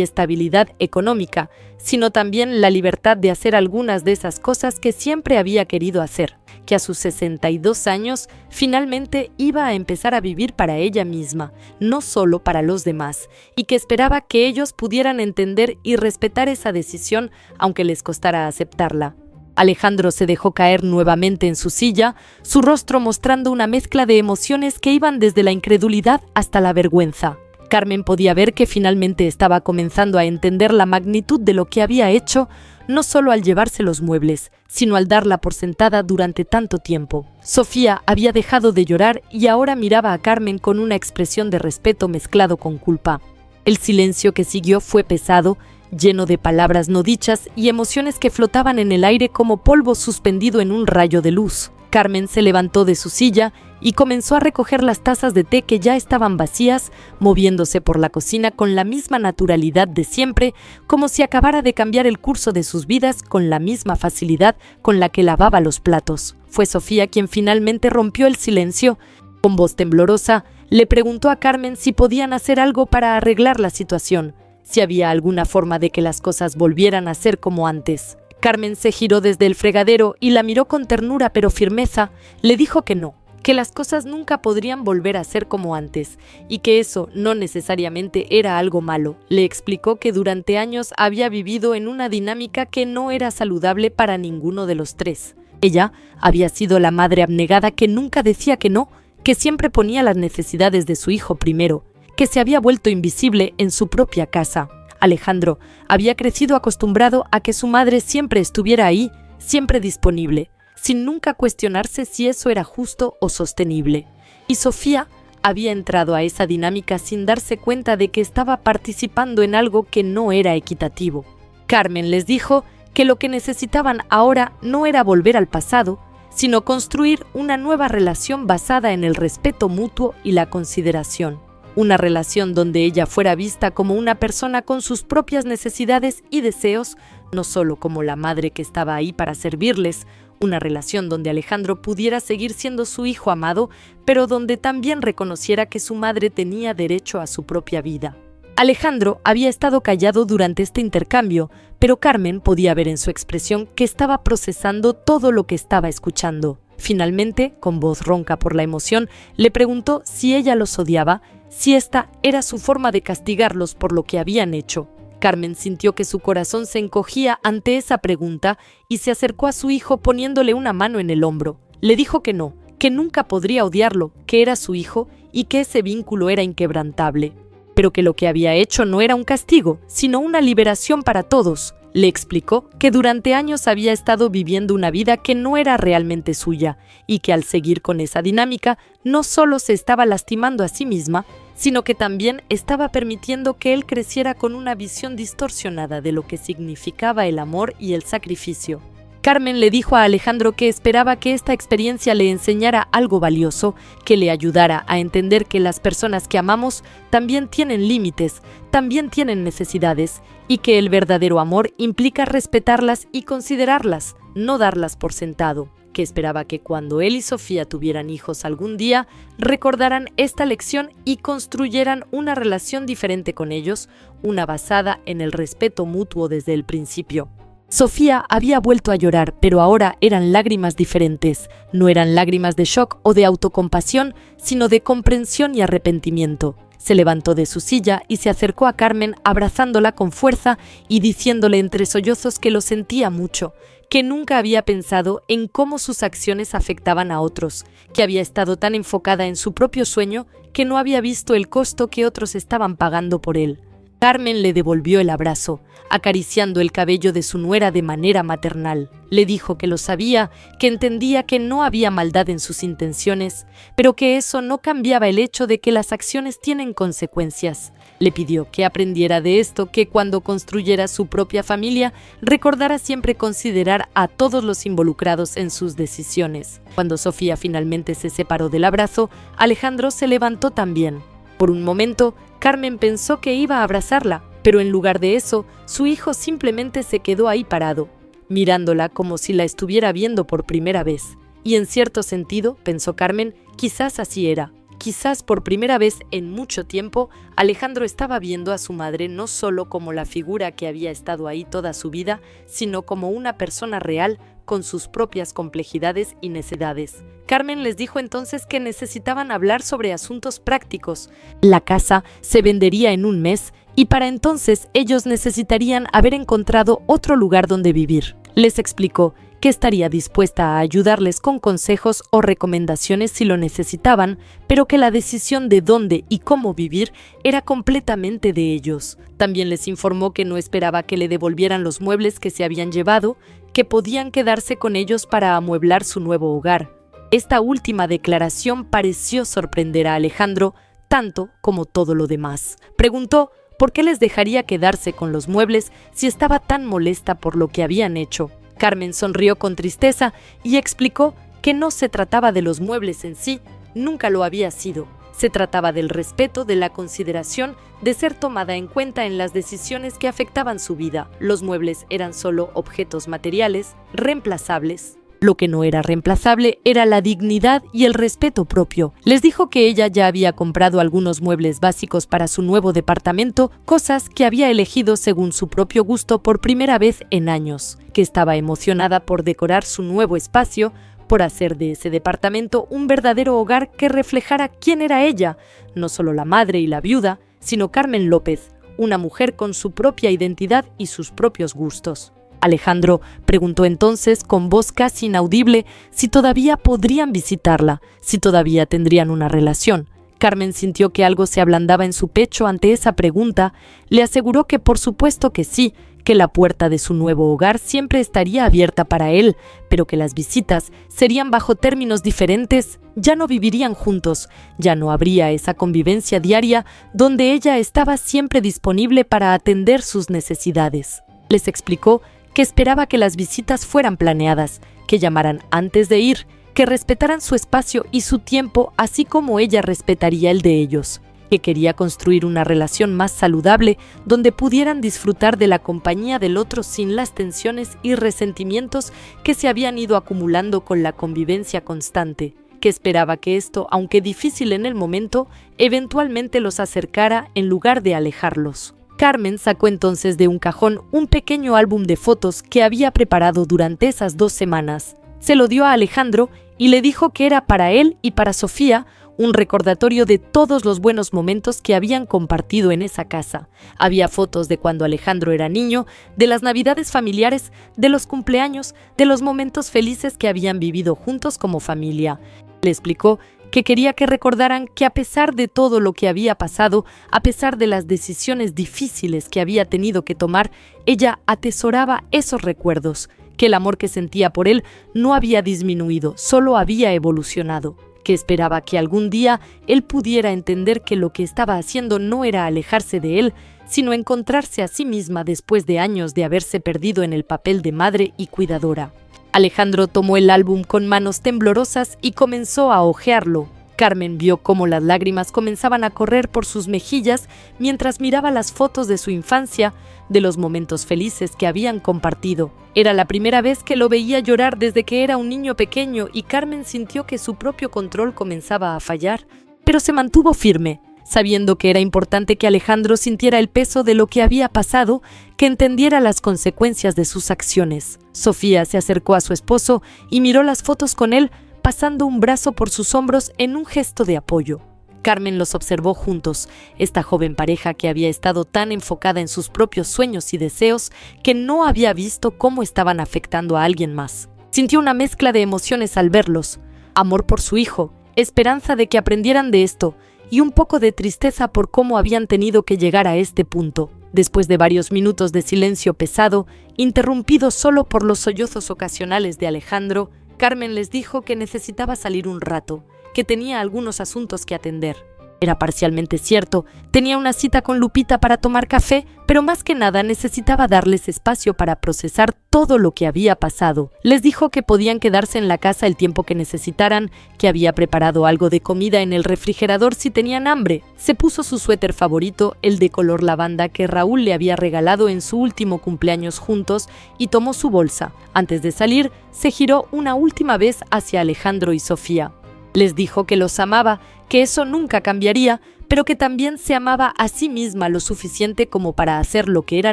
estabilidad económica, sino también la libertad de hacer algunas de esas cosas que siempre había querido hacer, que a sus 62 años finalmente iba a empezar a vivir para ella misma, no solo para los demás, y que esperaba que ellos pudieran entender y respetar esa decisión aunque les costara aceptarla. Alejandro se dejó caer nuevamente en su silla, su rostro mostrando una mezcla de emociones que iban desde la incredulidad hasta la vergüenza. Carmen podía ver que finalmente estaba comenzando a entender la magnitud de lo que había hecho, no solo al llevarse los muebles, sino al darla por sentada durante tanto tiempo. Sofía había dejado de llorar y ahora miraba a Carmen con una expresión de respeto mezclado con culpa. El silencio que siguió fue pesado, lleno de palabras no dichas y emociones que flotaban en el aire como polvo suspendido en un rayo de luz. Carmen se levantó de su silla y comenzó a recoger las tazas de té que ya estaban vacías, moviéndose por la cocina con la misma naturalidad de siempre, como si acabara de cambiar el curso de sus vidas con la misma facilidad con la que lavaba los platos. Fue Sofía quien finalmente rompió el silencio. Con voz temblorosa, le preguntó a Carmen si podían hacer algo para arreglar la situación, si había alguna forma de que las cosas volvieran a ser como antes. Carmen se giró desde el fregadero y la miró con ternura pero firmeza. Le dijo que no, que las cosas nunca podrían volver a ser como antes y que eso no necesariamente era algo malo. Le explicó que durante años había vivido en una dinámica que no era saludable para ninguno de los tres. Ella había sido la madre abnegada que nunca decía que no, que siempre ponía las necesidades de su hijo primero, que se había vuelto invisible en su propia casa. Alejandro había crecido acostumbrado a que su madre siempre estuviera ahí, siempre disponible, sin nunca cuestionarse si eso era justo o sostenible. Y Sofía había entrado a esa dinámica sin darse cuenta de que estaba participando en algo que no era equitativo. Carmen les dijo que lo que necesitaban ahora no era volver al pasado, sino construir una nueva relación basada en el respeto mutuo y la consideración. Una relación donde ella fuera vista como una persona con sus propias necesidades y deseos, no solo como la madre que estaba ahí para servirles. Una relación donde Alejandro pudiera seguir siendo su hijo amado, pero donde también reconociera que su madre tenía derecho a su propia vida. Alejandro había estado callado durante este intercambio, pero Carmen podía ver en su expresión que estaba procesando todo lo que estaba escuchando. Finalmente, con voz ronca por la emoción, le preguntó si ella los odiaba, si esta era su forma de castigarlos por lo que habían hecho. Carmen sintió que su corazón se encogía ante esa pregunta y se acercó a su hijo poniéndole una mano en el hombro. Le dijo que no, que nunca podría odiarlo, que era su hijo y que ese vínculo era inquebrantable, pero que lo que había hecho no era un castigo, sino una liberación para todos. Le explicó que durante años había estado viviendo una vida que no era realmente suya y que al seguir con esa dinámica no solo se estaba lastimando a sí misma, sino que también estaba permitiendo que él creciera con una visión distorsionada de lo que significaba el amor y el sacrificio. Carmen le dijo a Alejandro que esperaba que esta experiencia le enseñara algo valioso, que le ayudara a entender que las personas que amamos también tienen límites, también tienen necesidades, y que el verdadero amor implica respetarlas y considerarlas, no darlas por sentado. Que esperaba que cuando él y Sofía tuvieran hijos algún día, recordaran esta lección y construyeran una relación diferente con ellos, una basada en el respeto mutuo desde el principio. Sofía había vuelto a llorar, pero ahora eran lágrimas diferentes. No eran lágrimas de shock o de autocompasión, sino de comprensión y arrepentimiento. Se levantó de su silla y se acercó a Carmen abrazándola con fuerza y diciéndole entre sollozos que lo sentía mucho, que nunca había pensado en cómo sus acciones afectaban a otros, que había estado tan enfocada en su propio sueño que no había visto el costo que otros estaban pagando por él. Carmen le devolvió el abrazo, acariciando el cabello de su nuera de manera maternal. Le dijo que lo sabía, que entendía que no había maldad en sus intenciones, pero que eso no cambiaba el hecho de que las acciones tienen consecuencias. Le pidió que aprendiera de esto, que cuando construyera su propia familia, recordara siempre considerar a todos los involucrados en sus decisiones. Cuando Sofía finalmente se separó del abrazo, Alejandro se levantó también. Por un momento, Carmen pensó que iba a abrazarla, pero en lugar de eso, su hijo simplemente se quedó ahí parado, mirándola como si la estuviera viendo por primera vez. Y en cierto sentido, pensó Carmen, quizás así era. Quizás por primera vez en mucho tiempo, Alejandro estaba viendo a su madre no solo como la figura que había estado ahí toda su vida, sino como una persona real con sus propias complejidades y necedades. Carmen les dijo entonces que necesitaban hablar sobre asuntos prácticos. La casa se vendería en un mes y para entonces ellos necesitarían haber encontrado otro lugar donde vivir. Les explicó que estaría dispuesta a ayudarles con consejos o recomendaciones si lo necesitaban, pero que la decisión de dónde y cómo vivir era completamente de ellos. También les informó que no esperaba que le devolvieran los muebles que se habían llevado, que podían quedarse con ellos para amueblar su nuevo hogar. Esta última declaración pareció sorprender a Alejandro tanto como todo lo demás. Preguntó por qué les dejaría quedarse con los muebles si estaba tan molesta por lo que habían hecho. Carmen sonrió con tristeza y explicó que no se trataba de los muebles en sí, nunca lo había sido. Se trataba del respeto, de la consideración, de ser tomada en cuenta en las decisiones que afectaban su vida. Los muebles eran solo objetos materiales, reemplazables. Lo que no era reemplazable era la dignidad y el respeto propio. Les dijo que ella ya había comprado algunos muebles básicos para su nuevo departamento, cosas que había elegido según su propio gusto por primera vez en años, que estaba emocionada por decorar su nuevo espacio, por hacer de ese departamento un verdadero hogar que reflejara quién era ella, no solo la madre y la viuda, sino Carmen López, una mujer con su propia identidad y sus propios gustos. Alejandro preguntó entonces con voz casi inaudible si todavía podrían visitarla, si todavía tendrían una relación. Carmen sintió que algo se ablandaba en su pecho ante esa pregunta. Le aseguró que por supuesto que sí, que la puerta de su nuevo hogar siempre estaría abierta para él, pero que las visitas serían bajo términos diferentes. Ya no vivirían juntos, ya no habría esa convivencia diaria donde ella estaba siempre disponible para atender sus necesidades. Les explicó que esperaba que las visitas fueran planeadas, que llamaran antes de ir, que respetaran su espacio y su tiempo, así como ella respetaría el de ellos, que quería construir una relación más saludable donde pudieran disfrutar de la compañía del otro sin las tensiones y resentimientos que se habían ido acumulando con la convivencia constante, que esperaba que esto, aunque difícil en el momento, eventualmente los acercara en lugar de alejarlos. Carmen sacó entonces de un cajón un pequeño álbum de fotos que había preparado durante esas 2 semanas. Se lo dio a Alejandro y le dijo que era para él y para Sofía un recordatorio de todos los buenos momentos que habían compartido en esa casa. Había fotos de cuando Alejandro era niño, de las navidades familiares, de los cumpleaños, de los momentos felices que habían vivido juntos como familia. Le explicó que quería que recordaran que a pesar de todo lo que había pasado, a pesar de las decisiones difíciles que había tenido que tomar, ella atesoraba esos recuerdos, que el amor que sentía por él no había disminuido, solo había evolucionado, que esperaba que algún día él pudiera entender que lo que estaba haciendo no era alejarse de él, sino encontrarse a sí misma después de años de haberse perdido en el papel de madre y cuidadora. Alejandro tomó el álbum con manos temblorosas y comenzó a hojearlo. Carmen vio cómo las lágrimas comenzaban a correr por sus mejillas mientras miraba las fotos de su infancia, de los momentos felices que habían compartido. Era la primera vez que lo veía llorar desde que era un niño pequeño y Carmen sintió que su propio control comenzaba a fallar, pero se mantuvo firme, sabiendo que era importante que Alejandro sintiera el peso de lo que había pasado, que entendiera las consecuencias de sus acciones. Sofía se acercó a su esposo y miró las fotos con él, pasando un brazo por sus hombros en un gesto de apoyo. Carmen los observó juntos, esta joven pareja que había estado tan enfocada en sus propios sueños y deseos que no había visto cómo estaban afectando a alguien más. Sintió una mezcla de emociones al verlos: amor por su hijo, esperanza de que aprendieran de esto y un poco de tristeza por cómo habían tenido que llegar a este punto. Después de varios minutos de silencio pesado, interrumpido solo por los sollozos ocasionales de Alejandro, Carmen les dijo que necesitaba salir un rato, que tenía algunos asuntos que atender. Era parcialmente cierto, tenía una cita con Lupita para tomar café, pero más que nada necesitaba darles espacio para procesar todo lo que había pasado. Les dijo que podían quedarse en la casa el tiempo que necesitaran, que había preparado algo de comida en el refrigerador si tenían hambre. Se puso su suéter favorito, el de color lavanda que Raúl le había regalado en su último cumpleaños juntos, y tomó su bolsa. Antes de salir, se giró una última vez hacia Alejandro y Sofía. Les dijo que los amaba, que eso nunca cambiaría, pero que también se amaba a sí misma lo suficiente como para hacer lo que era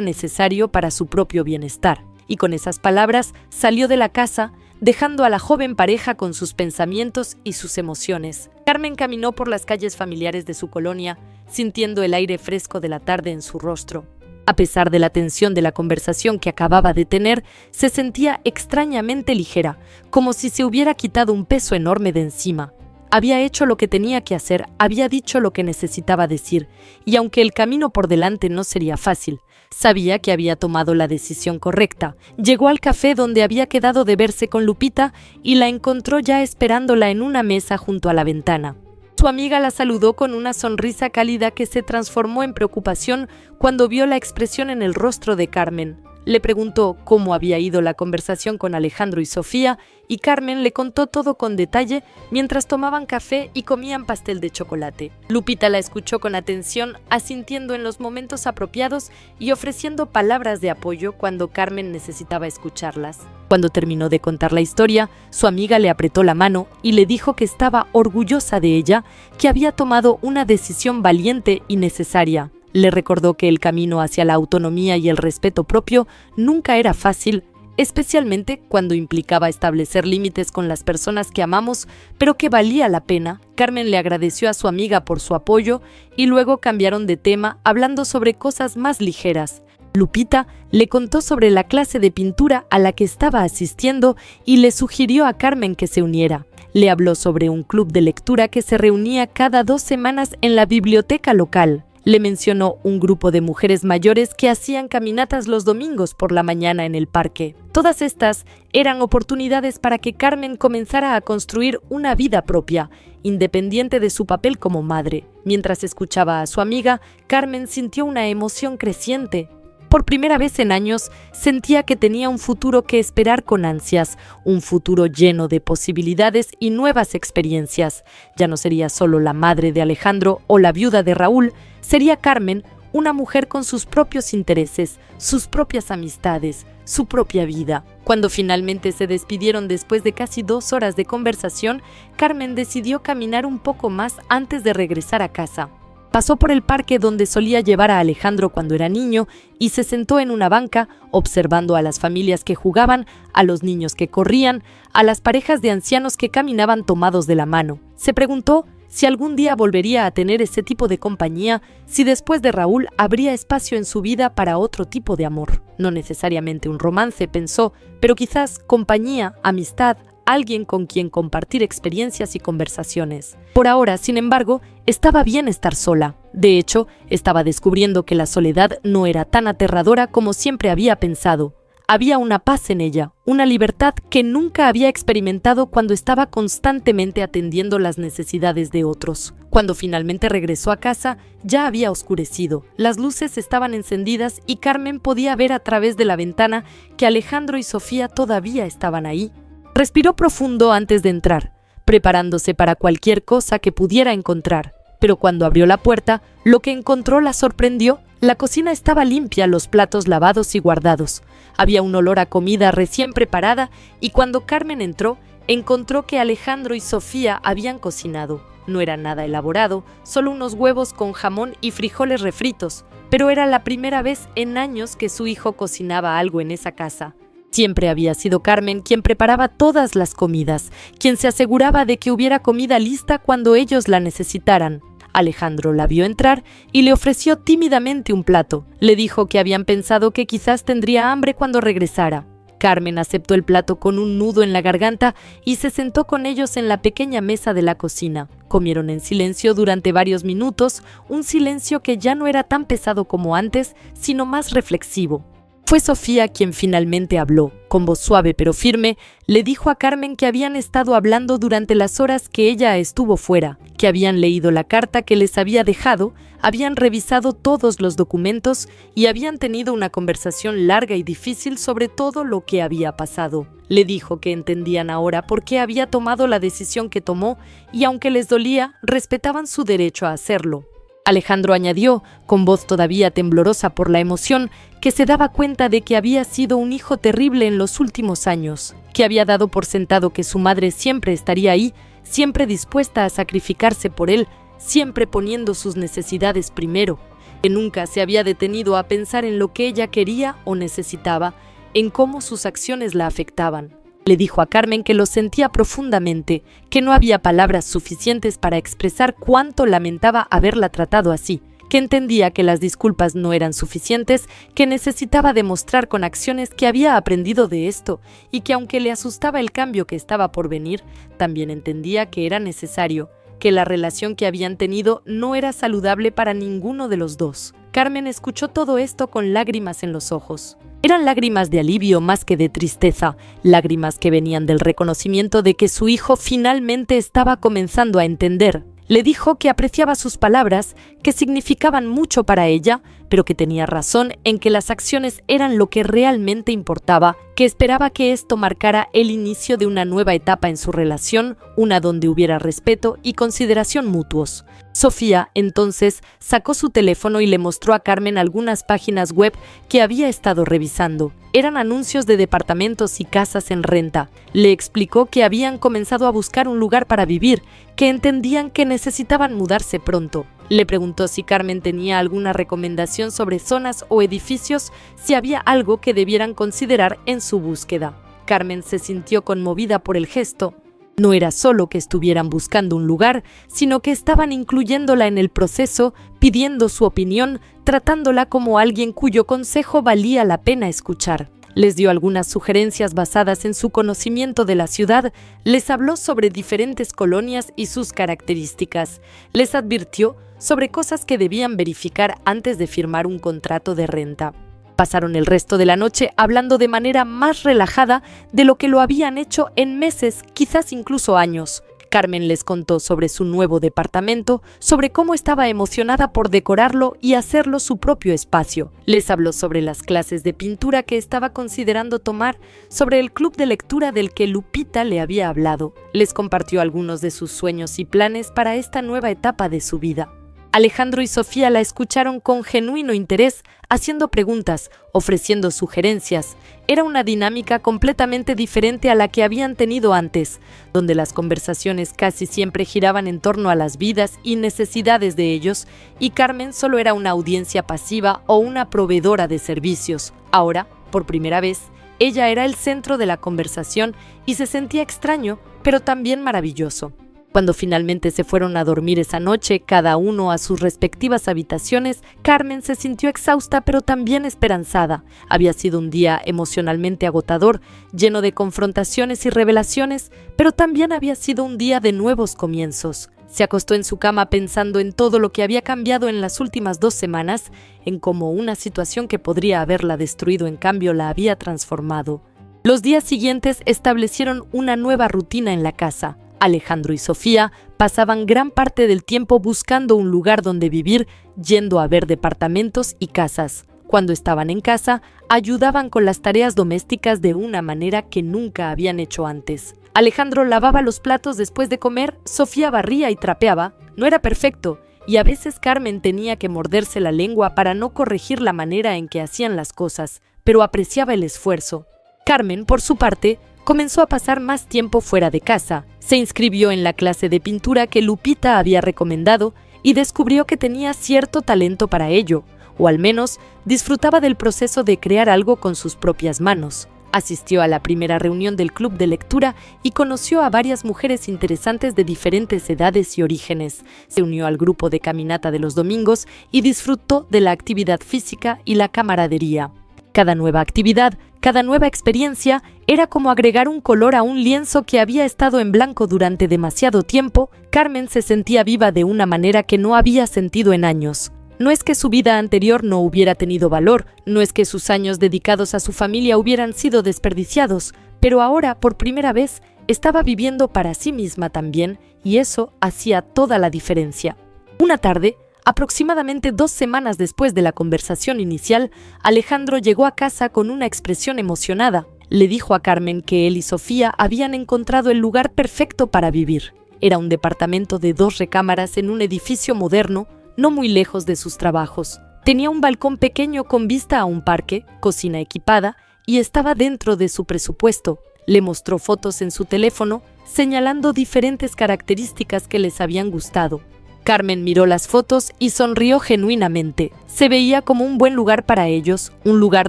necesario para su propio bienestar. Y con esas palabras salió de la casa, dejando a la joven pareja con sus pensamientos y sus emociones. Carmen caminó por las calles familiares de su colonia, sintiendo el aire fresco de la tarde en su rostro. A pesar de la tensión de la conversación que acababa de tener, se sentía extrañamente ligera, como si se hubiera quitado un peso enorme de encima. Había hecho lo que tenía que hacer, había dicho lo que necesitaba decir, y aunque el camino por delante no sería fácil, sabía que había tomado la decisión correcta. Llegó al café donde había quedado de verse con Lupita y la encontró ya esperándola en una mesa junto a la ventana. Su amiga la saludó con una sonrisa cálida que se transformó en preocupación cuando vio la expresión en el rostro de Carmen. Le preguntó cómo había ido la conversación con Alejandro y Sofía, y Carmen le contó todo con detalle mientras tomaban café y comían pastel de chocolate. Lupita la escuchó con atención, asintiendo en los momentos apropiados y ofreciendo palabras de apoyo cuando Carmen necesitaba escucharlas. Cuando terminó de contar la historia, su amiga le apretó la mano y le dijo que estaba orgullosa de ella, que había tomado una decisión valiente y necesaria. Le recordó que el camino hacia la autonomía y el respeto propio nunca era fácil, especialmente cuando implicaba establecer límites con las personas que amamos, pero que valía la pena. Carmen le agradeció a su amiga por su apoyo y luego cambiaron de tema, hablando sobre cosas más ligeras. Lupita le contó sobre la clase de pintura a la que estaba asistiendo y le sugirió a Carmen que se uniera. Le habló sobre un club de lectura que se reunía cada 2 semanas en la biblioteca local. Le mencionó un grupo de mujeres mayores que hacían caminatas los domingos por la mañana en el parque. Todas estas eran oportunidades para que Carmen comenzara a construir una vida propia, independiente de su papel como madre. Mientras escuchaba a su amiga, Carmen sintió una emoción creciente. Por primera vez en años, sentía que tenía un futuro que esperar con ansias, un futuro lleno de posibilidades y nuevas experiencias. Ya no sería solo la madre de Alejandro o la viuda de Raúl, sería Carmen, una mujer con sus propios intereses, sus propias amistades, su propia vida. Cuando finalmente se despidieron después de casi 2 horas de conversación, Carmen decidió caminar un poco más antes de regresar a casa. Pasó por el parque donde solía llevar a Alejandro cuando era niño y se sentó en una banca, observando a las familias que jugaban, a los niños que corrían, a las parejas de ancianos que caminaban tomados de la mano. Se preguntó si algún día volvería a tener ese tipo de compañía, si después de Raúl habría espacio en su vida para otro tipo de amor. No necesariamente un romance, pensó, pero quizás compañía, amistad, alguien con quien compartir experiencias y conversaciones. Por ahora, sin embargo, estaba bien estar sola. De hecho, estaba descubriendo que la soledad no era tan aterradora como siempre había pensado. Había una paz en ella, una libertad que nunca había experimentado cuando estaba constantemente atendiendo las necesidades de otros. Cuando finalmente regresó a casa, ya había oscurecido, las luces estaban encendidas y Carmen podía ver a través de la ventana que Alejandro y Sofía todavía estaban ahí. Respiró profundo antes de entrar, preparándose para cualquier cosa que pudiera encontrar. Pero cuando abrió la puerta, lo que encontró la sorprendió. La cocina estaba limpia, los platos lavados y guardados. Había un olor a comida recién preparada y cuando Carmen entró, encontró que Alejandro y Sofía habían cocinado. No era nada elaborado, solo unos huevos con jamón y frijoles refritos, pero era la primera vez en años que su hijo cocinaba algo en esa casa. Siempre había sido Carmen quien preparaba todas las comidas, quien se aseguraba de que hubiera comida lista cuando ellos la necesitaran. Alejandro la vio entrar y le ofreció tímidamente un plato. Le dijo que habían pensado que quizás tendría hambre cuando regresara. Carmen aceptó el plato con un nudo en la garganta y se sentó con ellos en la pequeña mesa de la cocina. Comieron en silencio durante varios minutos, un silencio que ya no era tan pesado como antes, sino más reflexivo. Fue Sofía quien finalmente habló. Con voz suave pero firme, le dijo a Carmen que habían estado hablando durante las horas que ella estuvo fuera, que habían leído la carta que les había dejado, habían revisado todos los documentos y habían tenido una conversación larga y difícil sobre todo lo que había pasado. Le dijo que entendían ahora por qué había tomado la decisión que tomó y aunque les dolía, respetaban su derecho a hacerlo. Alejandro añadió, con voz todavía temblorosa por la emoción, que se daba cuenta de que había sido un hijo terrible en los últimos años, que había dado por sentado que su madre siempre estaría ahí, siempre dispuesta a sacrificarse por él, siempre poniendo sus necesidades primero, que nunca se había detenido a pensar en lo que ella quería o necesitaba, en cómo sus acciones la afectaban. Le dijo a Carmen que lo sentía profundamente, que no había palabras suficientes para expresar cuánto lamentaba haberla tratado así, que entendía que las disculpas no eran suficientes, que necesitaba demostrar con acciones que había aprendido de esto y que aunque le asustaba el cambio que estaba por venir, también entendía que era necesario, que la relación que habían tenido no era saludable para ninguno de los dos. Carmen escuchó todo esto con lágrimas en los ojos. Eran lágrimas de alivio más que de tristeza, lágrimas que venían del reconocimiento de que su hijo finalmente estaba comenzando a entender. Le dijo que apreciaba sus palabras, que significaban mucho para ella, pero que tenía razón en que las acciones eran lo que realmente importaba, que esperaba que esto marcara el inicio de una nueva etapa en su relación, una donde hubiera respeto y consideración mutuos. Sofía, entonces, sacó su teléfono y le mostró a Carmen algunas páginas web que había estado revisando. Eran anuncios de departamentos y casas en renta. Le explicó que habían comenzado a buscar un lugar para vivir, que entendían que necesitaban mudarse pronto. Le preguntó si Carmen tenía alguna recomendación sobre zonas o edificios, si había algo que debieran considerar en su búsqueda. Carmen se sintió conmovida por el gesto. No era solo que estuvieran buscando un lugar, sino que estaban incluyéndola en el proceso, pidiendo su opinión, tratándola como alguien cuyo consejo valía la pena escuchar. Les dio algunas sugerencias basadas en su conocimiento de la ciudad, les habló sobre diferentes colonias y sus características, les advirtió sobre cosas que debían verificar antes de firmar un contrato de renta. Pasaron el resto de la noche hablando de manera más relajada de lo que lo habían hecho en meses, quizás incluso años. Carmen les contó sobre su nuevo departamento, sobre cómo estaba emocionada por decorarlo y hacerlo su propio espacio. Les habló sobre las clases de pintura que estaba considerando tomar, sobre el club de lectura del que Lupita le había hablado. Les compartió algunos de sus sueños y planes para esta nueva etapa de su vida. Alejandro y Sofía la escucharon con genuino interés, haciendo preguntas, ofreciendo sugerencias. Era una dinámica completamente diferente a la que habían tenido antes, donde las conversaciones casi siempre giraban en torno a las vidas y necesidades de ellos, y Carmen solo era una audiencia pasiva o una proveedora de servicios. Ahora, por primera vez, ella era el centro de la conversación y se sentía extraño, pero también maravilloso. Cuando finalmente se fueron a dormir esa noche, cada uno a sus respectivas habitaciones, Carmen se sintió exhausta pero también esperanzada. Había sido un día emocionalmente agotador, lleno de confrontaciones y revelaciones, pero también había sido un día de nuevos comienzos. Se acostó en su cama pensando en todo lo que había cambiado en las últimas 2 semanas, en cómo una situación que podría haberla destruido en cambio la había transformado. Los días siguientes establecieron una nueva rutina en la casa. Alejandro y Sofía pasaban gran parte del tiempo buscando un lugar donde vivir, yendo a ver departamentos y casas. Cuando estaban en casa, ayudaban con las tareas domésticas de una manera que nunca habían hecho antes. Alejandro lavaba los platos después de comer, Sofía barría y trapeaba. No era perfecto, y a veces Carmen tenía que morderse la lengua para no corregir la manera en que hacían las cosas, pero apreciaba el esfuerzo. Carmen, por su parte, comenzó a pasar más tiempo fuera de casa. Se inscribió en la clase de pintura que Lupita había recomendado y descubrió que tenía cierto talento para ello, o al menos disfrutaba del proceso de crear algo con sus propias manos. Asistió a la primera reunión del club de lectura y conoció a varias mujeres interesantes de diferentes edades y orígenes. Se unió al grupo de caminata de los domingos y disfrutó de la actividad física y la camaradería. Cada nueva actividad, cada nueva experiencia era como agregar un color a un lienzo que había estado en blanco durante demasiado tiempo. Carmen se sentía viva de una manera que no había sentido en años. No es que su vida anterior no hubiera tenido valor, no es que sus años dedicados a su familia hubieran sido desperdiciados, pero ahora, por primera vez, estaba viviendo para sí misma también, y eso hacía toda la diferencia. Una tarde, aproximadamente 2 semanas después de la conversación inicial, Alejandro llegó a casa con una expresión emocionada. Le dijo a Carmen que él y Sofía habían encontrado el lugar perfecto para vivir. Era un departamento de 2 recámaras en un edificio moderno, no muy lejos de sus trabajos. Tenía un balcón pequeño con vista a un parque, cocina equipada, y estaba dentro de su presupuesto. Le mostró fotos en su teléfono, señalando diferentes características que les habían gustado. Carmen miró las fotos y sonrió genuinamente. Se veía como un buen lugar para ellos, un lugar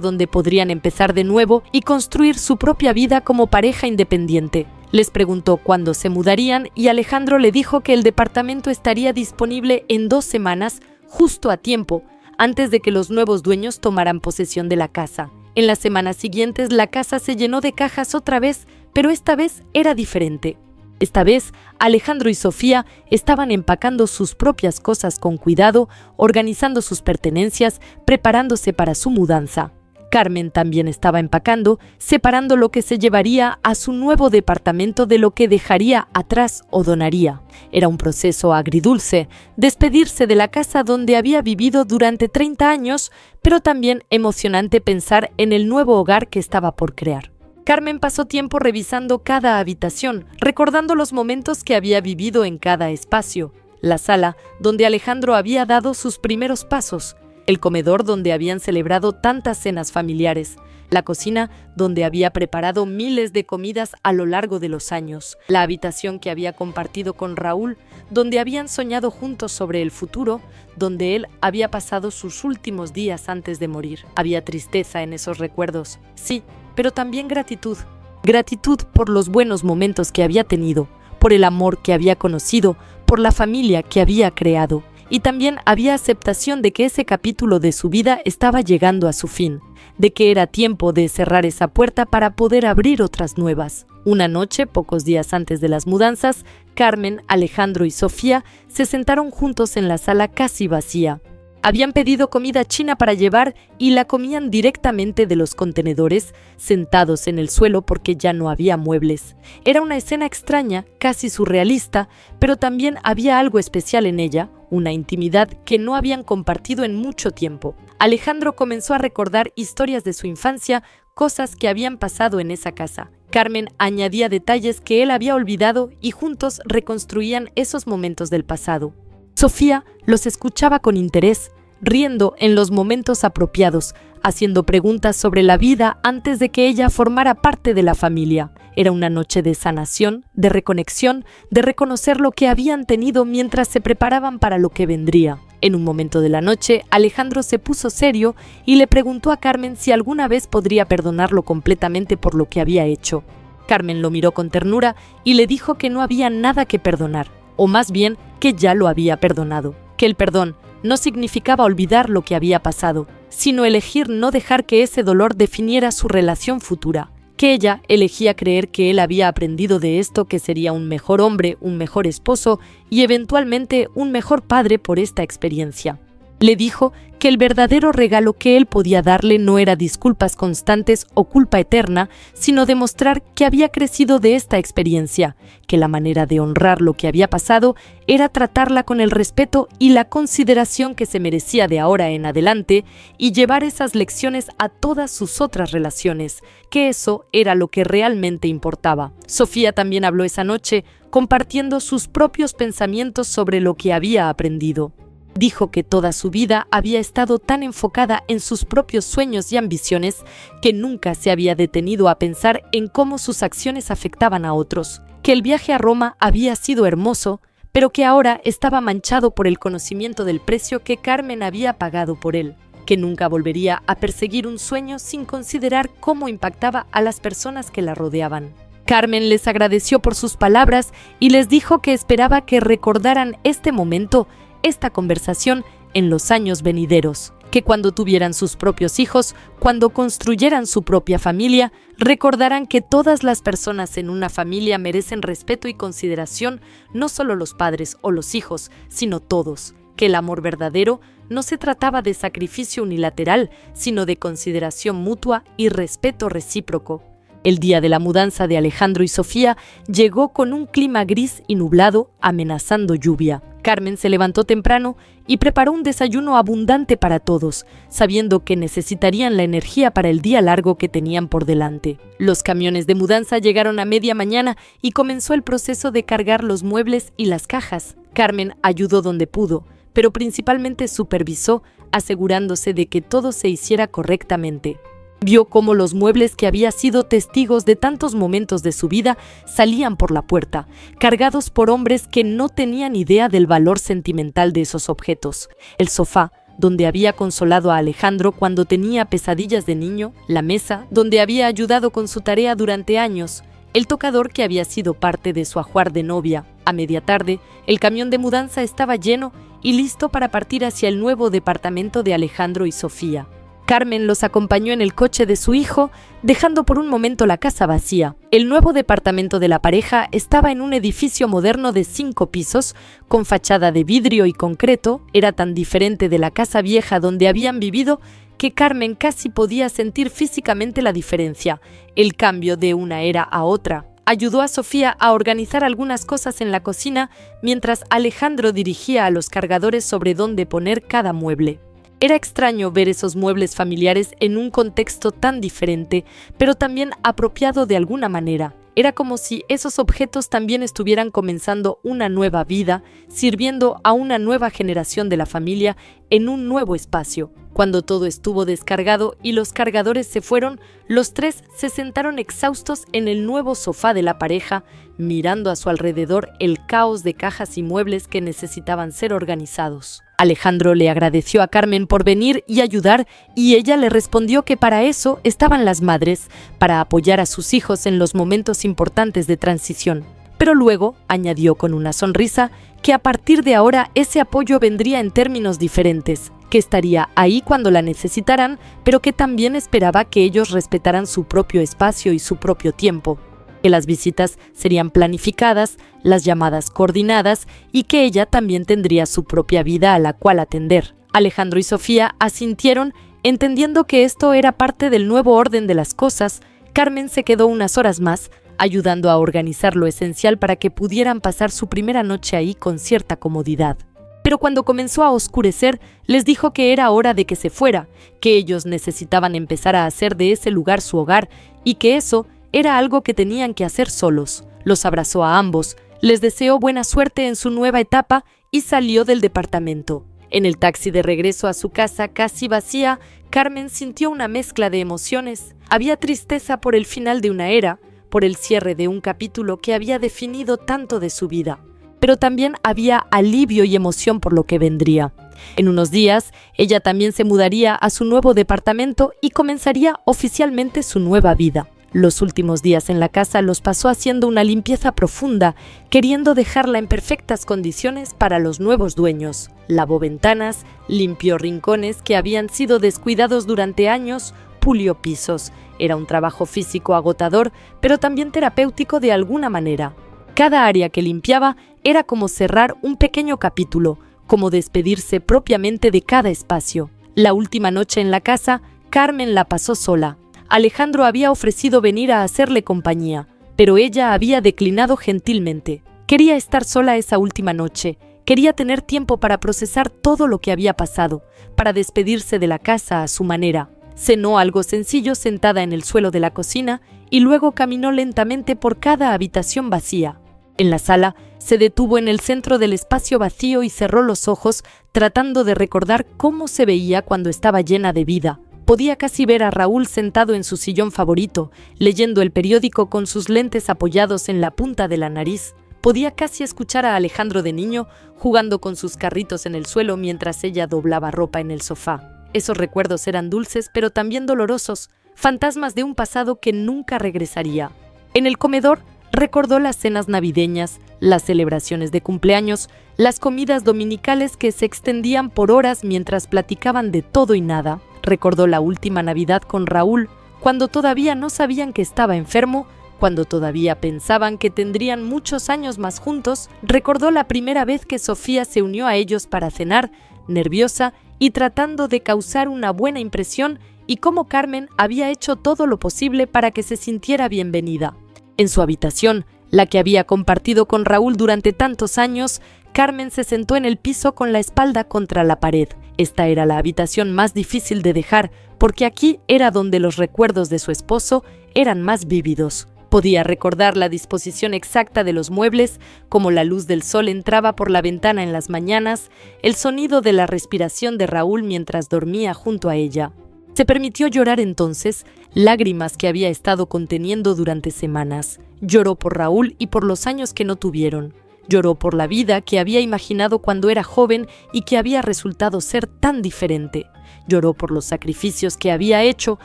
donde podrían empezar de nuevo y construir su propia vida como pareja independiente. Les preguntó cuándo se mudarían y Alejandro le dijo que el departamento estaría disponible en 2 semanas, justo a tiempo, antes de que los nuevos dueños tomaran posesión de la casa. En las semanas siguientes la casa se llenó de cajas otra vez, pero esta vez era diferente. Esta vez, Alejandro y Sofía estaban empacando sus propias cosas con cuidado, organizando sus pertenencias, preparándose para su mudanza. Carmen también estaba empacando, separando lo que se llevaría a su nuevo departamento de lo que dejaría atrás o donaría. Era un proceso agridulce, despedirse de la casa donde había vivido durante 30 años, pero también emocionante pensar en el nuevo hogar que estaba por crear. Carmen pasó tiempo revisando cada habitación, recordando los momentos que había vivido en cada espacio. La sala, donde Alejandro había dado sus primeros pasos. El comedor, donde habían celebrado tantas cenas familiares. La cocina, donde había preparado miles de comidas a lo largo de los años. La habitación que había compartido con Raúl, donde habían soñado juntos sobre el futuro, donde él había pasado sus últimos días antes de morir. Había tristeza en esos recuerdos, sí, pero también gratitud. Gratitud por los buenos momentos que había tenido, por el amor que había conocido, por la familia que había creado. Y también había aceptación de que ese capítulo de su vida estaba llegando a su fin, de que era tiempo de cerrar esa puerta para poder abrir otras nuevas. Una noche, pocos días antes de las mudanzas, Carmen, Alejandro y Sofía se sentaron juntos en la sala casi vacía. Habían pedido comida china para llevar y la comían directamente de los contenedores, sentados en el suelo porque ya no había muebles. Era una escena extraña, casi surrealista, pero también había algo especial en ella, una intimidad que no habían compartido en mucho tiempo. Alejandro comenzó a recordar historias de su infancia, cosas que habían pasado en esa casa. Carmen añadía detalles que él había olvidado y juntos reconstruían esos momentos del pasado. Sofía los escuchaba con interés, riendo en los momentos apropiados, haciendo preguntas sobre la vida antes de que ella formara parte de la familia. Era una noche de sanación, de reconexión, de reconocer lo que habían tenido mientras se preparaban para lo que vendría. En un momento de la noche, Alejandro se puso serio y le preguntó a Carmen si alguna vez podría perdonarlo completamente por lo que había hecho. Carmen lo miró con ternura y le dijo que no había nada que perdonar, o más bien que ya lo había perdonado, que el perdón no significaba olvidar lo que había pasado, sino elegir no dejar que ese dolor definiera su relación futura, que ella elegía creer que él había aprendido de esto, que sería un mejor hombre, un mejor esposo y eventualmente un mejor padre por esta experiencia. Le dijo que el verdadero regalo que él podía darle no era disculpas constantes o culpa eterna, sino demostrar que había crecido de esta experiencia, que la manera de honrar lo que había pasado era tratarla con el respeto y la consideración que se merecía de ahora en adelante y llevar esas lecciones a todas sus otras relaciones, que eso era lo que realmente importaba. Sofía también habló esa noche, compartiendo sus propios pensamientos sobre lo que había aprendido. Dijo que toda su vida había estado tan enfocada en sus propios sueños y ambiciones que nunca se había detenido a pensar en cómo sus acciones afectaban a otros, que el viaje a Roma había sido hermoso, pero que ahora estaba manchado por el conocimiento del precio que Carmen había pagado por él, que nunca volvería a perseguir un sueño sin considerar cómo impactaba a las personas que la rodeaban. Carmen les agradeció por sus palabras y les dijo que esperaba que recordaran este momento, esta conversación en los años venideros, que cuando tuvieran sus propios hijos, cuando construyeran su propia familia, recordarán que todas las personas en una familia merecen respeto y consideración, no solo los padres o los hijos, sino todos, que el amor verdadero no se trataba de sacrificio unilateral, sino de consideración mutua y respeto recíproco. El día de la mudanza de Alejandro y Sofía llegó con un clima gris y nublado, amenazando lluvia. Carmen se levantó temprano y preparó un desayuno abundante para todos, sabiendo que necesitarían la energía para el día largo que tenían por delante. Los camiones de mudanza llegaron a media mañana y comenzó el proceso de cargar los muebles y las cajas. Carmen ayudó donde pudo, pero principalmente supervisó, asegurándose de que todo se hiciera correctamente. Vio cómo los muebles que había sido testigos de tantos momentos de su vida salían por la puerta, cargados por hombres que no tenían idea del valor sentimental de esos objetos. El sofá, donde había consolado a Alejandro cuando tenía pesadillas de niño, la mesa, donde había ayudado con su tarea durante años, el tocador que había sido parte de su ajuar de novia. A media tarde, el camión de mudanza estaba lleno y listo para partir hacia el nuevo departamento de Alejandro y Sofía. Carmen los acompañó en el coche de su hijo, dejando por un momento la casa vacía. El nuevo departamento de la pareja estaba en un edificio moderno de 5 pisos, con fachada de vidrio y concreto. Era tan diferente de la casa vieja donde habían vivido que Carmen casi podía sentir físicamente la diferencia, el cambio de una era a otra. Ayudó a Sofía a organizar algunas cosas en la cocina, mientras Alejandro dirigía a los cargadores sobre dónde poner cada mueble. Era extraño ver esos muebles familiares en un contexto tan diferente, pero también apropiado de alguna manera. Era como si esos objetos también estuvieran comenzando una nueva vida, sirviendo a una nueva generación de la familia en un nuevo espacio. Cuando todo estuvo descargado y los cargadores se fueron, los tres se sentaron exhaustos en el nuevo sofá de la pareja, mirando a su alrededor el caos de cajas y muebles que necesitaban ser organizados. Alejandro le agradeció a Carmen por venir y ayudar, y ella le respondió que para eso estaban las madres, para apoyar a sus hijos en los momentos importantes de transición. Pero luego añadió con una sonrisa que a partir de ahora ese apoyo vendría en términos diferentes, que estaría ahí cuando la necesitaran, pero que también esperaba que ellos respetaran su propio espacio y su propio tiempo, que las visitas serían planificadas, las llamadas coordinadas y que ella también tendría su propia vida a la cual atender. Alejandro y Sofía asintieron, entendiendo que esto era parte del nuevo orden de las cosas. Carmen se quedó unas horas más, ayudando a organizar lo esencial para que pudieran pasar su primera noche ahí con cierta comodidad. Pero cuando comenzó a oscurecer, les dijo que era hora de que se fuera, que ellos necesitaban empezar a hacer de ese lugar su hogar y que eso era algo que tenían que hacer solos. Los abrazó a ambos, les deseó buena suerte en su nueva etapa y salió del departamento. En el taxi de regreso a su casa casi vacía, Carmen sintió una mezcla de emociones. Había tristeza por el final de una era, por el cierre de un capítulo que había definido tanto de su vida. Pero también había alivio y emoción por lo que vendría. En unos días, ella también se mudaría a su nuevo departamento y comenzaría oficialmente su nueva vida. Los últimos días en la casa los pasó haciendo una limpieza profunda, queriendo dejarla en perfectas condiciones para los nuevos dueños. Lavó ventanas, limpió rincones que habían sido descuidados durante años, pulió pisos. Era un trabajo físico agotador, pero también terapéutico de alguna manera. Cada área que limpiaba era como cerrar un pequeño capítulo, como despedirse propiamente de cada espacio. La última noche en la casa, Carmen la pasó sola. Alejandro había ofrecido venir a hacerle compañía, pero ella había declinado gentilmente. Quería estar sola esa última noche, quería tener tiempo para procesar todo lo que había pasado, para despedirse de la casa a su manera. Cenó algo sencillo sentada en el suelo de la cocina y luego caminó lentamente por cada habitación vacía. En la sala, se detuvo en el centro del espacio vacío y cerró los ojos, tratando de recordar cómo se veía cuando estaba llena de vida. Podía casi ver a Raúl sentado en su sillón favorito, leyendo el periódico con sus lentes apoyados en la punta de la nariz. Podía casi escuchar a Alejandro de niño jugando con sus carritos en el suelo mientras ella doblaba ropa en el sofá. Esos recuerdos eran dulces pero también dolorosos, fantasmas de un pasado que nunca regresaría. En el comedor, recordó las cenas navideñas, las celebraciones de cumpleaños, las comidas dominicales que se extendían por horas mientras platicaban de todo y nada. Recordó la última Navidad con Raúl, cuando todavía no sabían que estaba enfermo, cuando todavía pensaban que tendrían muchos años más juntos. Recordó la primera vez que Sofía se unió a ellos para cenar, nerviosa y tratando de causar una buena impresión, y cómo Carmen había hecho todo lo posible para que se sintiera bienvenida. En su habitación, la que había compartido con Raúl durante tantos años, Carmen se sentó en el piso con la espalda contra la pared. Esta era la habitación más difícil de dejar, porque aquí era donde los recuerdos de su esposo eran más vívidos. Podía recordar la disposición exacta de los muebles, cómo la luz del sol entraba por la ventana en las mañanas, el sonido de la respiración de Raúl mientras dormía junto a ella. Se permitió llorar entonces, lágrimas que había estado conteniendo durante semanas. Lloró por Raúl y por los años que no tuvieron. Lloró por la vida que había imaginado cuando era joven y que había resultado ser tan diferente. Lloró por los sacrificios que había hecho,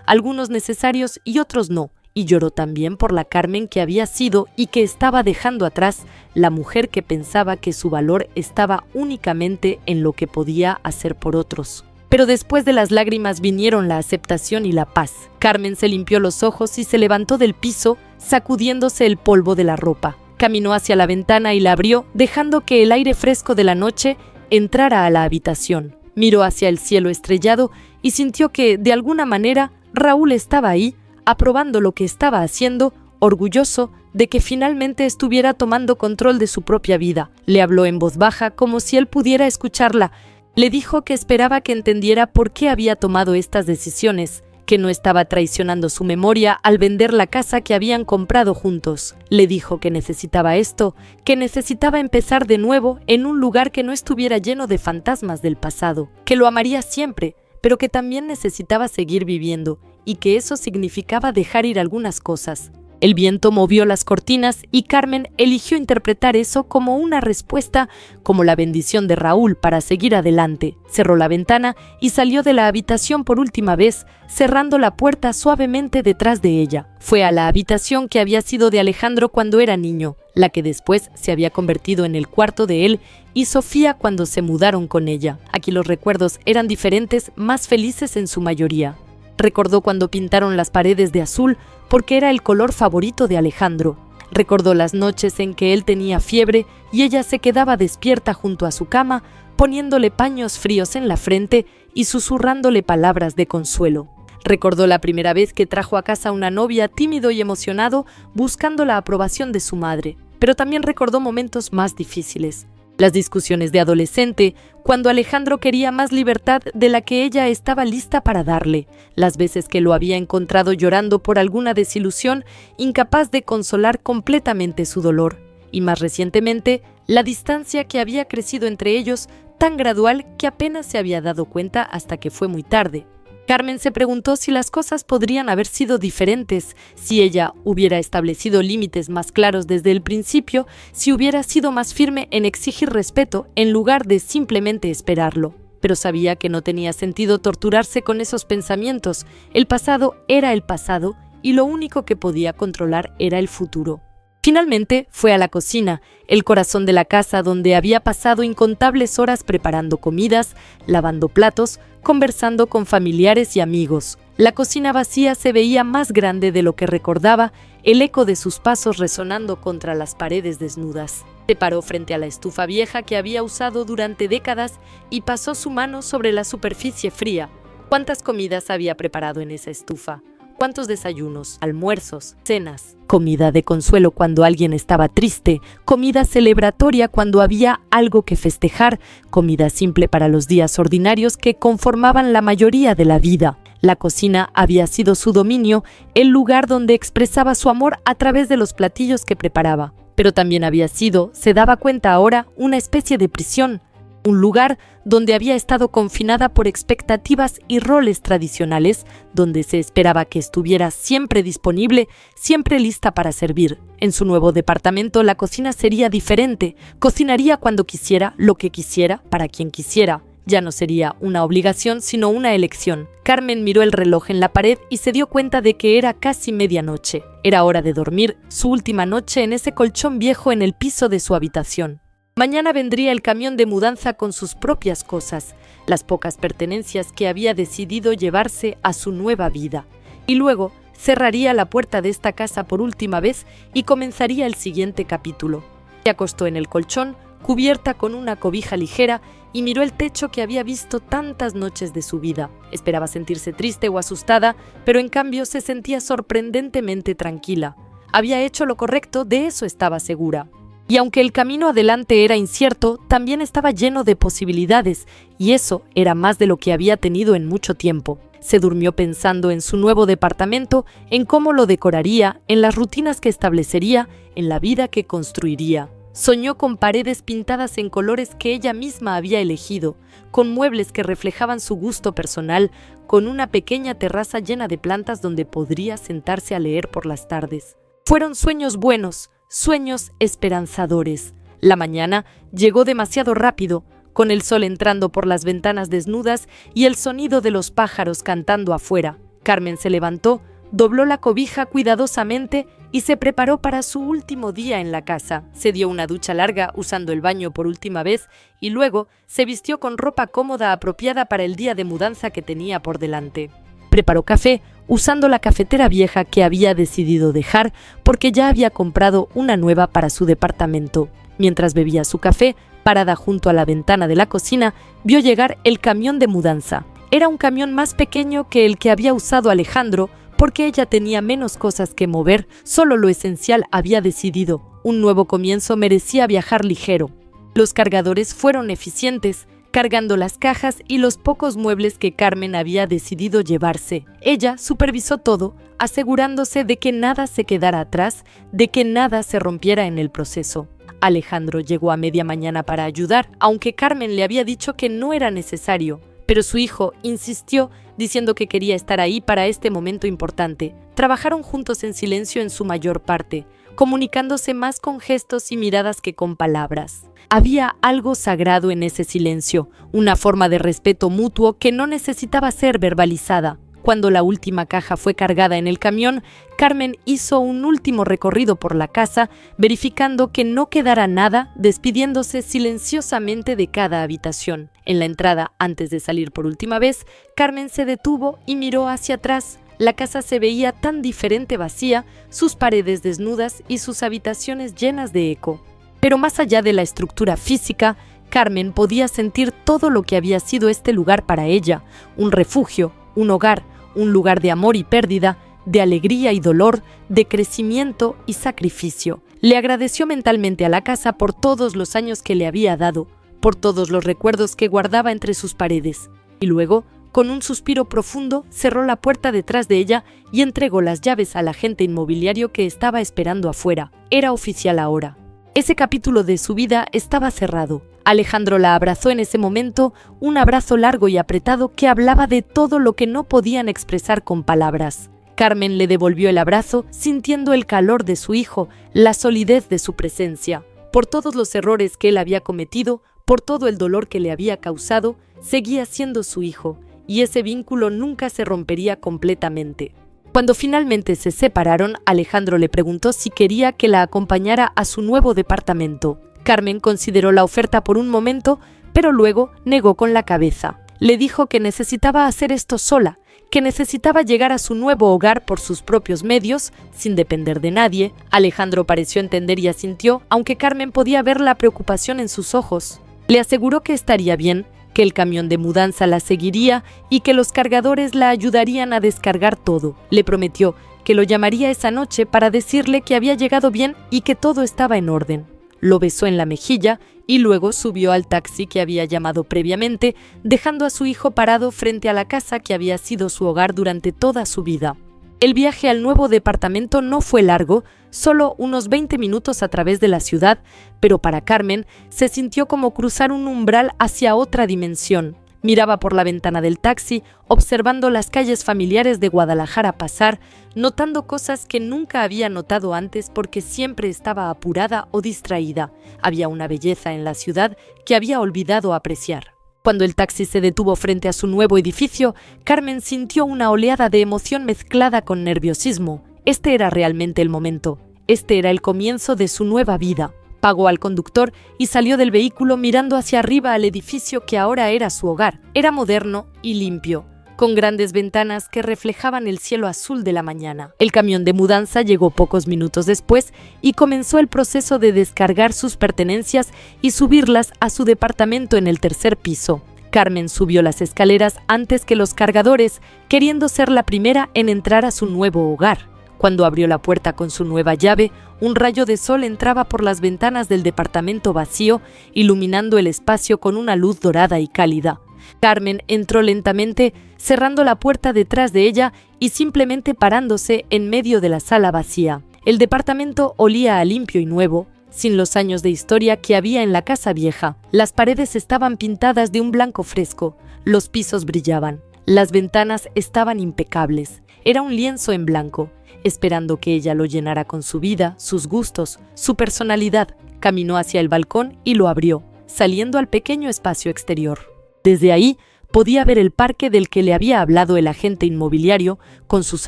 algunos necesarios y otros no. Y lloró también por la Carmen que había sido y que estaba dejando atrás, la mujer que pensaba que su valor estaba únicamente en lo que podía hacer por otros. Pero después de las lágrimas vinieron la aceptación y la paz. Carmen se limpió los ojos y se levantó del piso, sacudiéndose el polvo de la ropa. Caminó hacia la ventana y la abrió, dejando que el aire fresco de la noche entrara a la habitación. Miró hacia el cielo estrellado y sintió que, de alguna manera, Raúl estaba ahí, aprobando lo que estaba haciendo, orgulloso de que finalmente estuviera tomando control de su propia vida. Le habló en voz baja, como si él pudiera escucharla. Le dijo que esperaba que entendiera por qué había tomado estas decisiones, que no estaba traicionando su memoria al vender la casa que habían comprado juntos. Le dijo que necesitaba esto, que necesitaba empezar de nuevo en un lugar que no estuviera lleno de fantasmas del pasado, que lo amaría siempre, pero que también necesitaba seguir viviendo, y que eso significaba dejar ir algunas cosas. El viento movió las cortinas y Carmen eligió interpretar eso como una respuesta, como la bendición de Raúl para seguir adelante. Cerró la ventana y salió de la habitación por última vez, cerrando la puerta suavemente detrás de ella. Fue a la habitación que había sido de Alejandro cuando era niño, la que después se había convertido en el cuarto de él y Sofía cuando se mudaron con ella. Aquí los recuerdos eran diferentes, más felices en su mayoría. Recordó cuando pintaron las paredes de azul porque era el color favorito de Alejandro. Recordó las noches en que él tenía fiebre y ella se quedaba despierta junto a su cama, poniéndole paños fríos en la frente y susurrándole palabras de consuelo. Recordó la primera vez que trajo a casa una novia tímido y emocionado, buscando la aprobación de su madre. Pero también recordó momentos más difíciles. Las discusiones de adolescente, cuando Alejandro quería más libertad de la que ella estaba lista para darle, las veces que lo había encontrado llorando por alguna desilusión, incapaz de consolar completamente su dolor, y más recientemente, la distancia que había crecido entre ellos, tan gradual que apenas se había dado cuenta hasta que fue muy tarde. Carmen se preguntó si las cosas podrían haber sido diferentes, si ella hubiera establecido límites más claros desde el principio, si hubiera sido más firme en exigir respeto en lugar de simplemente esperarlo. Pero sabía que no tenía sentido torturarse con esos pensamientos. El pasado era el pasado y lo único que podía controlar era el futuro. Finalmente fue a la cocina, el corazón de la casa donde había pasado incontables horas preparando comidas, lavando platos, conversando con familiares y amigos. La cocina vacía se veía más grande de lo que recordaba, el eco de sus pasos resonando contra las paredes desnudas. Se paró frente a la estufa vieja que había usado durante décadas y pasó su mano sobre la superficie fría. ¿Cuántas comidas había preparado en esa estufa? ¿Cuántos desayunos, almuerzos, cenas? Comida de consuelo cuando alguien estaba triste, comida celebratoria cuando había algo que festejar, comida simple para los días ordinarios que conformaban la mayoría de la vida. La cocina había sido su dominio, el lugar donde expresaba su amor a través de los platillos que preparaba. Pero también había sido, se daba cuenta ahora, una especie de prisión. Un lugar donde había estado confinada por expectativas y roles tradicionales, donde se esperaba que estuviera siempre disponible, siempre lista para servir. En su nuevo departamento la cocina sería diferente, cocinaría cuando quisiera, lo que quisiera, para quien quisiera. Ya no sería una obligación, sino una elección. Carmen miró el reloj en la pared y se dio cuenta de que era casi medianoche. Era hora de dormir, su última noche en ese colchón viejo en el piso de su habitación. Mañana vendría el camión de mudanza con sus propias cosas, las pocas pertenencias que había decidido llevarse a su nueva vida. Y luego cerraría la puerta de esta casa por última vez y comenzaría el siguiente capítulo. Se acostó en el colchón, cubierta con una cobija ligera, y miró el techo que había visto tantas noches de su vida. Esperaba sentirse triste o asustada, pero en cambio se sentía sorprendentemente tranquila. Había hecho lo correcto, de eso estaba segura. Y aunque el camino adelante era incierto, también estaba lleno de posibilidades, y eso era más de lo que había tenido en mucho tiempo. Se durmió pensando en su nuevo departamento, en cómo lo decoraría, en las rutinas que establecería, en la vida que construiría. Soñó con paredes pintadas en colores que ella misma había elegido, con muebles que reflejaban su gusto personal, con una pequeña terraza llena de plantas donde podría sentarse a leer por las tardes. Fueron sueños buenos, sueños esperanzadores. La mañana llegó demasiado rápido, con el sol entrando por las ventanas desnudas y el sonido de los pájaros cantando afuera. Carmen se levantó, dobló la cobija cuidadosamente y se preparó para su último día en la casa. Se dio una ducha larga usando el baño por última vez y luego se vistió con ropa cómoda apropiada para el día de mudanza que tenía por delante. Preparó café usando la cafetera vieja que había decidido dejar porque ya había comprado una nueva para su departamento. Mientras bebía su café, parada junto a la ventana de la cocina, vio llegar el camión de mudanza. Era un camión más pequeño que el que había usado Alejandro porque ella tenía menos cosas que mover, solo lo esencial había decidido. Un nuevo comienzo merecía viajar ligero. Los cargadores fueron eficientes, cargando las cajas y los pocos muebles que Carmen había decidido llevarse. Ella supervisó todo, asegurándose de que nada se quedara atrás, de que nada se rompiera en el proceso. Alejandro llegó a media mañana para ayudar, aunque Carmen le había dicho que no era necesario. Pero su hijo insistió, diciendo que quería estar ahí para este momento importante. Trabajaron juntos en silencio en su mayor parte, comunicándose más con gestos y miradas que con palabras. Había algo sagrado en ese silencio, una forma de respeto mutuo que no necesitaba ser verbalizada. Cuando la última caja fue cargada en el camión, Carmen hizo un último recorrido por la casa, verificando que no quedara nada, despidiéndose silenciosamente de cada habitación. En la entrada, antes de salir por última vez, Carmen se detuvo y miró hacia atrás. La casa se veía tan diferente vacía, sus paredes desnudas y sus habitaciones llenas de eco. Pero más allá de la estructura física, Carmen podía sentir todo lo que había sido este lugar para ella, un refugio, un hogar, un lugar de amor y pérdida, de alegría y dolor, de crecimiento y sacrificio. Le agradeció mentalmente a la casa por todos los años que le había dado, por todos los recuerdos que guardaba entre sus paredes. Y luego, con un suspiro profundo, cerró la puerta detrás de ella y entregó las llaves al agente inmobiliario que estaba esperando afuera. Era oficial ahora. Ese capítulo de su vida estaba cerrado. Alejandro la abrazó en ese momento, un abrazo largo y apretado que hablaba de todo lo que no podían expresar con palabras. Carmen le devolvió el abrazo, sintiendo el calor de su hijo, la solidez de su presencia. Por todos los errores que él había cometido, por todo el dolor que le había causado, seguía siendo su hijo, y ese vínculo nunca se rompería completamente. Cuando finalmente se separaron, Alejandro le preguntó si quería que la acompañara a su nuevo departamento. Carmen consideró la oferta por un momento, pero luego negó con la cabeza. Le dijo que necesitaba hacer esto sola, que necesitaba llegar a su nuevo hogar por sus propios medios, sin depender de nadie. Alejandro pareció entender y asintió, aunque Carmen podía ver la preocupación en sus ojos. Le aseguró que estaría bien, que el camión de mudanza la seguiría y que los cargadores la ayudarían a descargar todo. Le prometió que lo llamaría esa noche para decirle que había llegado bien y que todo estaba en orden. Lo besó en la mejilla y luego subió al taxi que había llamado previamente, dejando a su hijo parado frente a la casa que había sido su hogar durante toda su vida. El viaje al nuevo departamento no fue largo, solo unos 20 minutos a través de la ciudad, pero para Carmen se sintió como cruzar un umbral hacia otra dimensión. Miraba por la ventana del taxi, observando las calles familiares de Guadalajara pasar, notando cosas que nunca había notado antes porque siempre estaba apurada o distraída. Había una belleza en la ciudad que había olvidado apreciar. Cuando el taxi se detuvo frente a su nuevo edificio, Carmen sintió una oleada de emoción mezclada con nerviosismo. Este era realmente el momento. Este era el comienzo de su nueva vida. Pagó al conductor y salió del vehículo mirando hacia arriba al edificio que ahora era su hogar. Era moderno y limpio, con grandes ventanas que reflejaban el cielo azul de la mañana. El camión de mudanza llegó pocos minutos después y comenzó el proceso de descargar sus pertenencias y subirlas a su departamento en el tercer piso. Carmen subió las escaleras antes que los cargadores, queriendo ser la primera en entrar a su nuevo hogar. Cuando abrió la puerta con su nueva llave, un rayo de sol entraba por las ventanas del departamento vacío, iluminando el espacio con una luz dorada y cálida. Carmen entró lentamente, cerrando la puerta detrás de ella y simplemente parándose en medio de la sala vacía. El departamento olía a limpio y nuevo, sin los años de historia que había en la casa vieja. Las paredes estaban pintadas de un blanco fresco, los pisos brillaban, las ventanas estaban impecables. Era un lienzo en blanco, esperando que ella lo llenara con su vida, sus gustos, su personalidad. Caminó hacia el balcón y lo abrió, saliendo al pequeño espacio exterior. Desde ahí podía ver el parque del que le había hablado el agente inmobiliario, con sus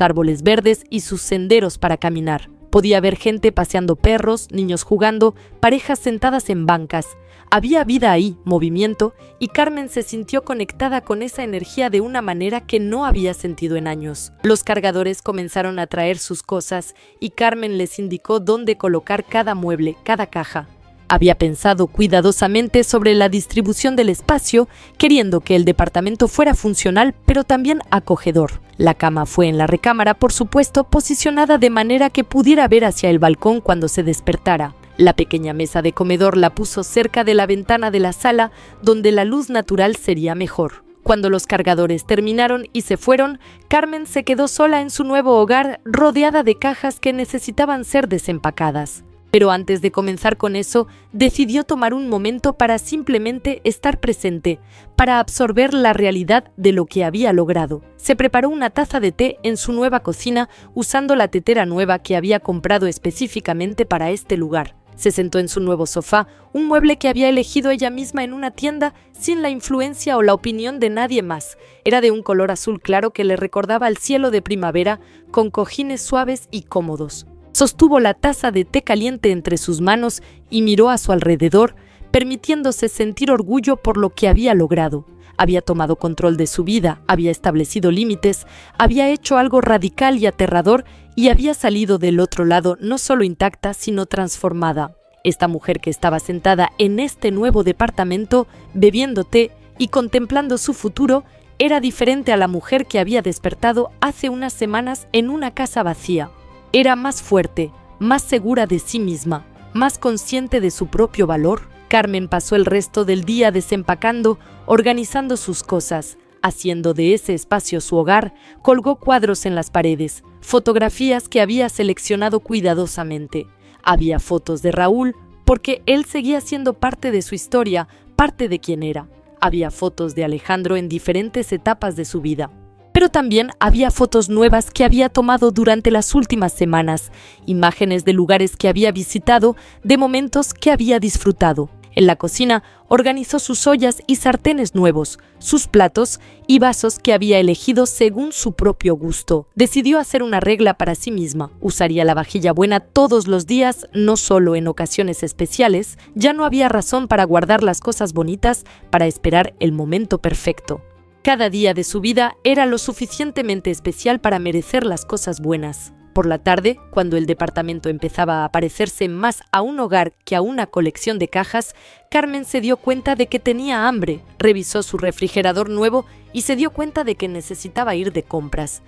árboles verdes y sus senderos para caminar. Podía ver gente paseando perros, niños jugando, parejas sentadas en bancas. Había vida ahí, movimiento, y Carmen se sintió conectada con esa energía de una manera que no había sentido en años. Los cargadores comenzaron a traer sus cosas y Carmen les indicó dónde colocar cada mueble, cada caja. Había pensado cuidadosamente sobre la distribución del espacio, queriendo que el departamento fuera funcional, pero también acogedor. La cama fue en la recámara, por supuesto, posicionada de manera que pudiera ver hacia el balcón cuando se despertara. La pequeña mesa de comedor la puso cerca de la ventana de la sala, donde la luz natural sería mejor. Cuando los cargadores terminaron y se fueron, Carmen se quedó sola en su nuevo hogar, rodeada de cajas que necesitaban ser desempacadas. Pero antes de comenzar con eso, decidió tomar un momento para simplemente estar presente, para absorber la realidad de lo que había logrado. Se preparó una taza de té en su nueva cocina usando la tetera nueva que había comprado específicamente para este lugar. Se sentó en su nuevo sofá, un mueble que había elegido ella misma en una tienda sin la influencia o la opinión de nadie más. Era de un color azul claro que le recordaba al cielo de primavera, con cojines suaves y cómodos. Sostuvo la taza de té caliente entre sus manos y miró a su alrededor, permitiéndose sentir orgullo por lo que había logrado. Había tomado control de su vida, había establecido límites, había hecho algo radical y aterrador y había salido del otro lado no solo intacta, sino transformada. Esta mujer que estaba sentada en este nuevo departamento, bebiendo té y contemplando su futuro, era diferente a la mujer que había despertado hace unas semanas en una casa vacía. Era más fuerte, más segura de sí misma, más consciente de su propio valor. Carmen pasó el resto del día desempacando, organizando sus cosas, haciendo de ese espacio su hogar. Colgó cuadros en las paredes, fotografías que había seleccionado cuidadosamente. Había fotos de Raúl, porque él seguía siendo parte de su historia, parte de quien era. Había fotos de Alejandro en diferentes etapas de su vida. Pero también había fotos nuevas que había tomado durante las últimas semanas, imágenes de lugares que había visitado, de momentos que había disfrutado. En la cocina organizó sus ollas y sartenes nuevos, sus platos y vasos que había elegido según su propio gusto. Decidió hacer una regla para sí misma. Usaría la vajilla buena todos los días, no solo en ocasiones especiales. Ya no había razón para guardar las cosas bonitas, para esperar el momento perfecto. Cada día de su vida era lo suficientemente especial para merecer las cosas buenas. Por la tarde, cuando el departamento empezaba a parecerse más a un hogar que a una colección de cajas, Carmen se dio cuenta de que tenía hambre, revisó su refrigerador nuevo y se dio cuenta de que necesitaba ir de compras.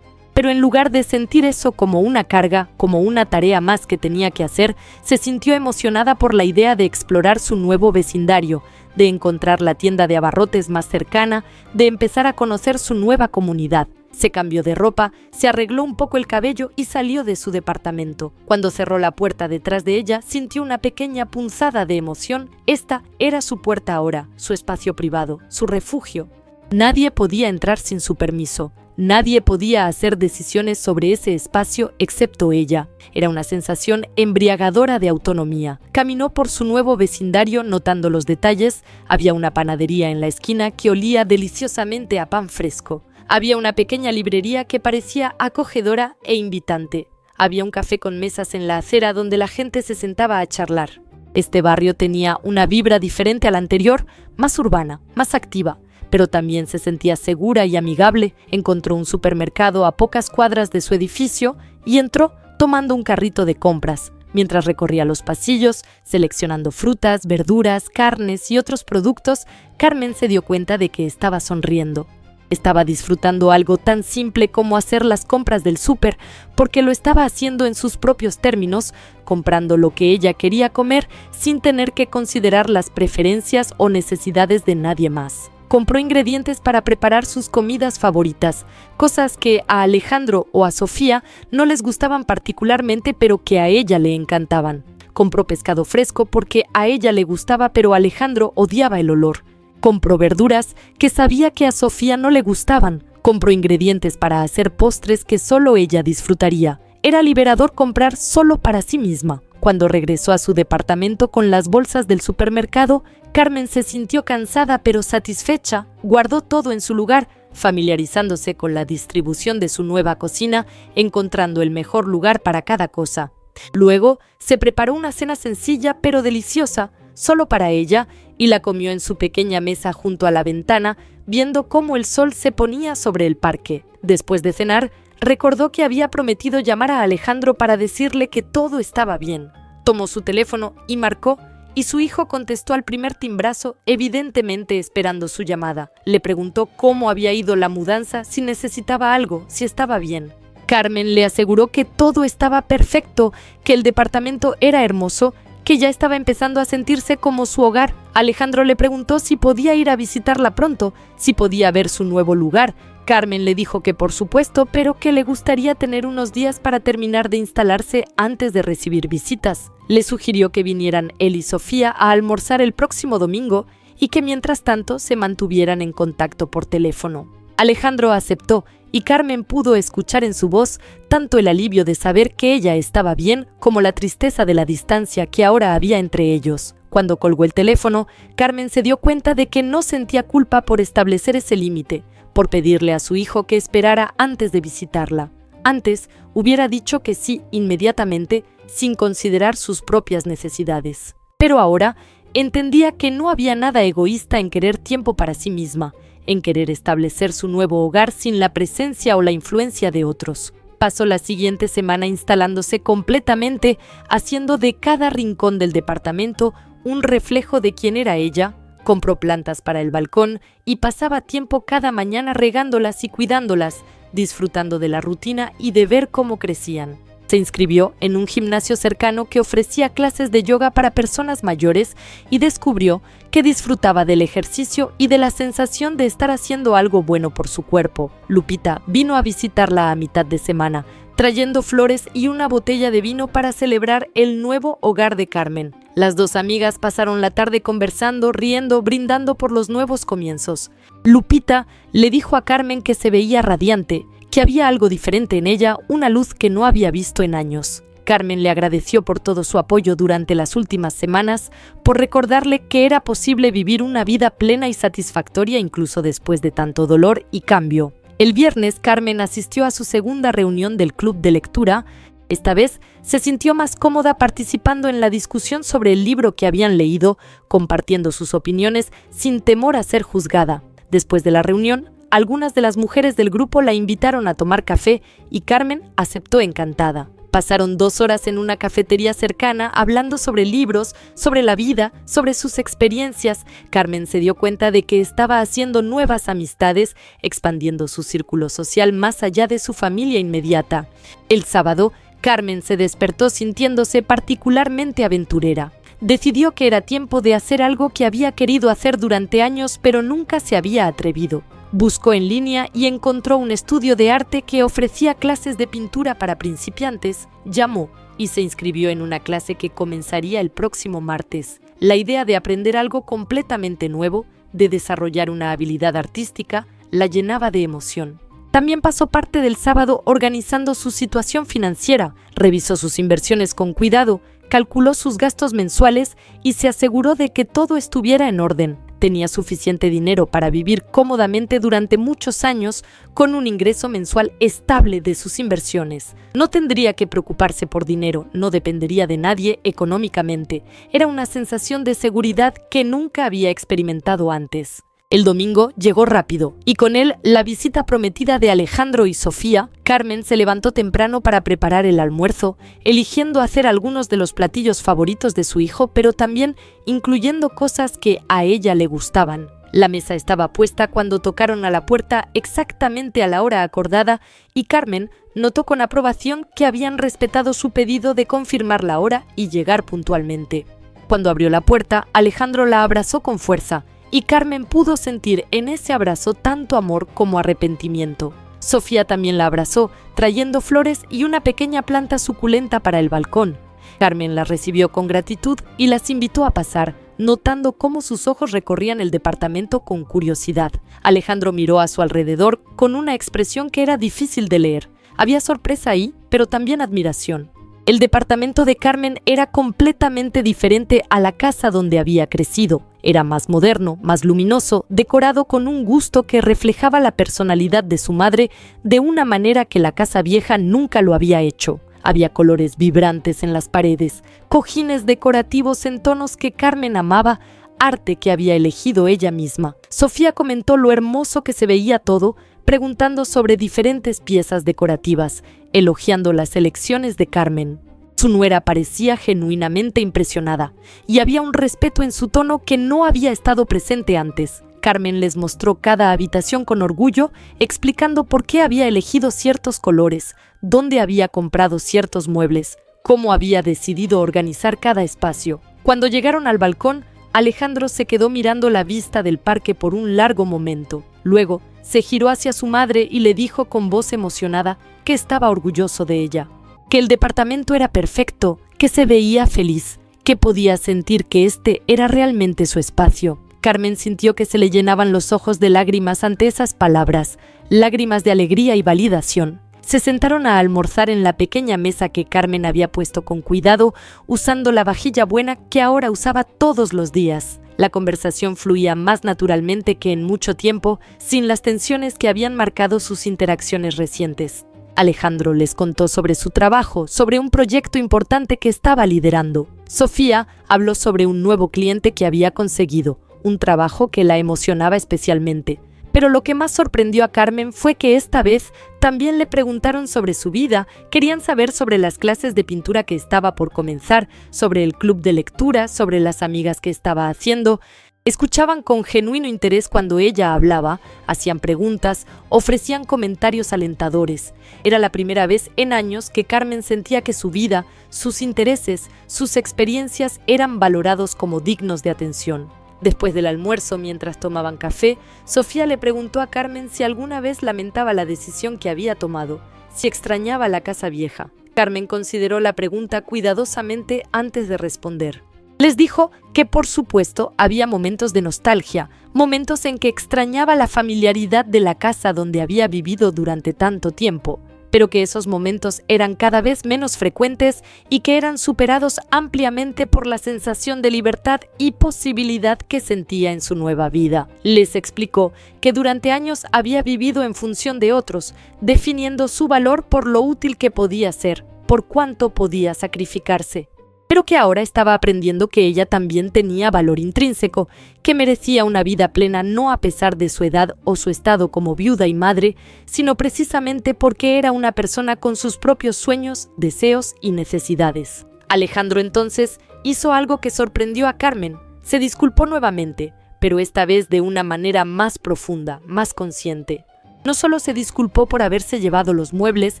Pero en lugar de sentir eso como una carga, como una tarea más que tenía que hacer, se sintió emocionada por la idea de explorar su nuevo vecindario, de encontrar la tienda de abarrotes más cercana, de empezar a conocer su nueva comunidad. Se cambió de ropa, se arregló un poco el cabello y salió de su departamento. Cuando cerró la puerta detrás de ella, sintió una pequeña punzada de emoción. Esta era su puerta ahora, su espacio privado, su refugio. Nadie podía entrar sin su permiso. Nadie podía hacer decisiones sobre ese espacio excepto ella. Era una sensación embriagadora de autonomía. Caminó por su nuevo vecindario notando los detalles. Había una panadería en la esquina que olía deliciosamente a pan fresco. Había una pequeña librería que parecía acogedora e invitante. Había un café con mesas en la acera donde la gente se sentaba a charlar. Este barrio tenía una vibra diferente a la anterior, más urbana, más activa, pero también se sentía segura y amigable. Encontró un supermercado a pocas cuadras de su edificio y entró tomando un carrito de compras. Mientras recorría los pasillos, seleccionando frutas, verduras, carnes y otros productos, Carmen se dio cuenta de que estaba sonriendo. Estaba disfrutando algo tan simple como hacer las compras del súper, porque lo estaba haciendo en sus propios términos, comprando lo que ella quería comer sin tener que considerar las preferencias o necesidades de nadie más. Compró ingredientes para preparar sus comidas favoritas, cosas que a Alejandro o a Sofía no les gustaban particularmente, pero que a ella le encantaban. Compró pescado fresco porque a ella le gustaba, pero Alejandro odiaba el olor. Compró verduras que sabía que a Sofía no le gustaban. Compró ingredientes para hacer postres que solo ella disfrutaría. Era liberador comprar solo para sí misma. Cuando regresó a su departamento con las bolsas del supermercado, Carmen se sintió cansada pero satisfecha. Guardó todo en su lugar, familiarizándose con la distribución de su nueva cocina, encontrando el mejor lugar para cada cosa. Luego, se preparó una cena sencilla pero deliciosa, solo para ella, y la comió en su pequeña mesa junto a la ventana, viendo cómo el sol se ponía sobre el parque. Después de cenar, recordó que había prometido llamar a Alejandro para decirle que todo estaba bien. Tomó su teléfono y marcó, y su hijo contestó al primer timbrazo, evidentemente esperando su llamada. Le preguntó cómo había ido la mudanza, si necesitaba algo, si estaba bien. Carmen le aseguró que todo estaba perfecto, que el departamento era hermoso, que ya estaba empezando a sentirse como su hogar. Alejandro le preguntó si podía ir a visitarla pronto, si podía ver su nuevo lugar. Carmen le dijo que por supuesto, pero que le gustaría tener unos días para terminar de instalarse antes de recibir visitas. Le sugirió que vinieran él y Sofía a almorzar el próximo domingo y que mientras tanto se mantuvieran en contacto por teléfono. Alejandro aceptó y Carmen pudo escuchar en su voz tanto el alivio de saber que ella estaba bien como la tristeza de la distancia que ahora había entre ellos. Cuando colgó el teléfono, Carmen se dio cuenta de que no sentía culpa por establecer ese límite, por pedirle a su hijo que esperara antes de visitarla. Antes, hubiera dicho que sí inmediatamente, sin considerar sus propias necesidades. Pero ahora, entendía que no había nada egoísta en querer tiempo para sí misma, en querer establecer su nuevo hogar sin la presencia o la influencia de otros. Pasó la siguiente semana instalándose completamente, haciendo de cada rincón del departamento un reflejo de quién era ella. Compró plantas para el balcón y pasaba tiempo cada mañana regándolas y cuidándolas, disfrutando de la rutina y de ver cómo crecían. Se inscribió en un gimnasio cercano que ofrecía clases de yoga para personas mayores y descubrió que disfrutaba del ejercicio y de la sensación de estar haciendo algo bueno por su cuerpo. Lupita vino a visitarla a mitad de semana, trayendo flores y una botella de vino para celebrar el nuevo hogar de Carmen. Las dos amigas pasaron la tarde conversando, riendo, brindando por los nuevos comienzos. Lupita le dijo a Carmen que se veía radiante, que había algo diferente en ella, una luz que no había visto en años. Carmen le agradeció por todo su apoyo durante las últimas semanas, por recordarle que era posible vivir una vida plena y satisfactoria incluso después de tanto dolor y cambio. El viernes, Carmen asistió a su segunda reunión del club de lectura. Esta vez se sintió más cómoda participando en la discusión sobre el libro que habían leído, compartiendo sus opiniones sin temor a ser juzgada. Después de la reunión, algunas de las mujeres del grupo la invitaron a tomar café y Carmen aceptó encantada. Pasaron 2 horas en una cafetería cercana hablando sobre libros, sobre la vida, sobre sus experiencias. Carmen se dio cuenta de que estaba haciendo nuevas amistades, expandiendo su círculo social más allá de su familia inmediata. El sábado, Carmen se despertó sintiéndose particularmente aventurera. Decidió que era tiempo de hacer algo que había querido hacer durante años pero nunca se había atrevido. Buscó en línea y encontró un estudio de arte que ofrecía clases de pintura para principiantes. Llamó y se inscribió en una clase que comenzaría el próximo martes. La idea de aprender algo completamente nuevo, de desarrollar una habilidad artística, la llenaba de emoción. También pasó parte del sábado organizando su situación financiera, revisó sus inversiones con cuidado, calculó sus gastos mensuales y se aseguró de que todo estuviera en orden. Tenía suficiente dinero para vivir cómodamente durante muchos años con un ingreso mensual estable de sus inversiones. No tendría que preocuparse por dinero, no dependería de nadie económicamente. Era una sensación de seguridad que nunca había experimentado antes. El domingo llegó rápido, y con él la visita prometida de Alejandro y Sofía. Carmen se levantó temprano para preparar el almuerzo, eligiendo hacer algunos de los platillos favoritos de su hijo, pero también incluyendo cosas que a ella le gustaban. La mesa estaba puesta cuando tocaron a la puerta exactamente a la hora acordada, y Carmen notó con aprobación que habían respetado su pedido de confirmar la hora y llegar puntualmente. Cuando abrió la puerta, Alejandro la abrazó con fuerza, y Carmen pudo sentir en ese abrazo tanto amor como arrepentimiento. Sofía también la abrazó, trayendo flores y una pequeña planta suculenta para el balcón. Carmen las recibió con gratitud y las invitó a pasar, notando cómo sus ojos recorrían el departamento con curiosidad. Alejandro miró a su alrededor con una expresión que era difícil de leer. Había sorpresa ahí, pero también admiración. El departamento de Carmen era completamente diferente a la casa donde había crecido. Era más moderno, más luminoso, decorado con un gusto que reflejaba la personalidad de su madre de una manera que la casa vieja nunca lo había hecho. Había colores vibrantes en las paredes, cojines decorativos en tonos que Carmen amaba, arte que había elegido ella misma. Sofía comentó lo hermoso que se veía todo, preguntando sobre diferentes piezas decorativas, elogiando las elecciones de Carmen. Su nuera parecía genuinamente impresionada, y había un respeto en su tono que no había estado presente antes. Carmen les mostró cada habitación con orgullo, explicando por qué había elegido ciertos colores, dónde había comprado ciertos muebles, cómo había decidido organizar cada espacio. Cuando llegaron al balcón, Alejandro se quedó mirando la vista del parque por un largo momento. Luego, se giró hacia su madre y le dijo con voz emocionada que estaba orgulloso de ella, que el departamento era perfecto, que se veía feliz, que podía sentir que este era realmente su espacio. Carmen sintió que se le llenaban los ojos de lágrimas ante esas palabras, lágrimas de alegría y validación. Se sentaron a almorzar en la pequeña mesa que Carmen había puesto con cuidado, usando la vajilla buena que ahora usaba todos los días. La conversación fluía más naturalmente que en mucho tiempo, sin las tensiones que habían marcado sus interacciones recientes. Alejandro les contó sobre su trabajo, sobre un proyecto importante que estaba liderando. Sofía habló sobre un nuevo cliente que había conseguido, un trabajo que la emocionaba especialmente. Pero lo que más sorprendió a Carmen fue que esta vez también le preguntaron sobre su vida, querían saber sobre las clases de pintura que estaba por comenzar, sobre el club de lectura, sobre las amigas que estaba haciendo. Escuchaban con genuino interés cuando ella hablaba, hacían preguntas, ofrecían comentarios alentadores. Era la primera vez en años que Carmen sentía que su vida, sus intereses, sus experiencias eran valorados como dignos de atención. Después del almuerzo, mientras tomaban café, Sofía le preguntó a Carmen si alguna vez lamentaba la decisión que había tomado, si extrañaba la casa vieja. Carmen consideró la pregunta cuidadosamente antes de responder. Les dijo que, por supuesto, había momentos de nostalgia, momentos en que extrañaba la familiaridad de la casa donde había vivido durante tanto tiempo, pero que esos momentos eran cada vez menos frecuentes y que eran superados ampliamente por la sensación de libertad y posibilidad que sentía en su nueva vida. Les explicó que durante años había vivido en función de otros, definiendo su valor por lo útil que podía ser, por cuánto podía sacrificarse, pero que ahora estaba aprendiendo que ella también tenía valor intrínseco, que merecía una vida plena no a pesar de su edad o su estado como viuda y madre, sino precisamente porque era una persona con sus propios sueños, deseos y necesidades. Alejandro entonces hizo algo que sorprendió a Carmen. Se disculpó nuevamente, pero esta vez de una manera más profunda, más consciente. No solo se disculpó por haberse llevado los muebles,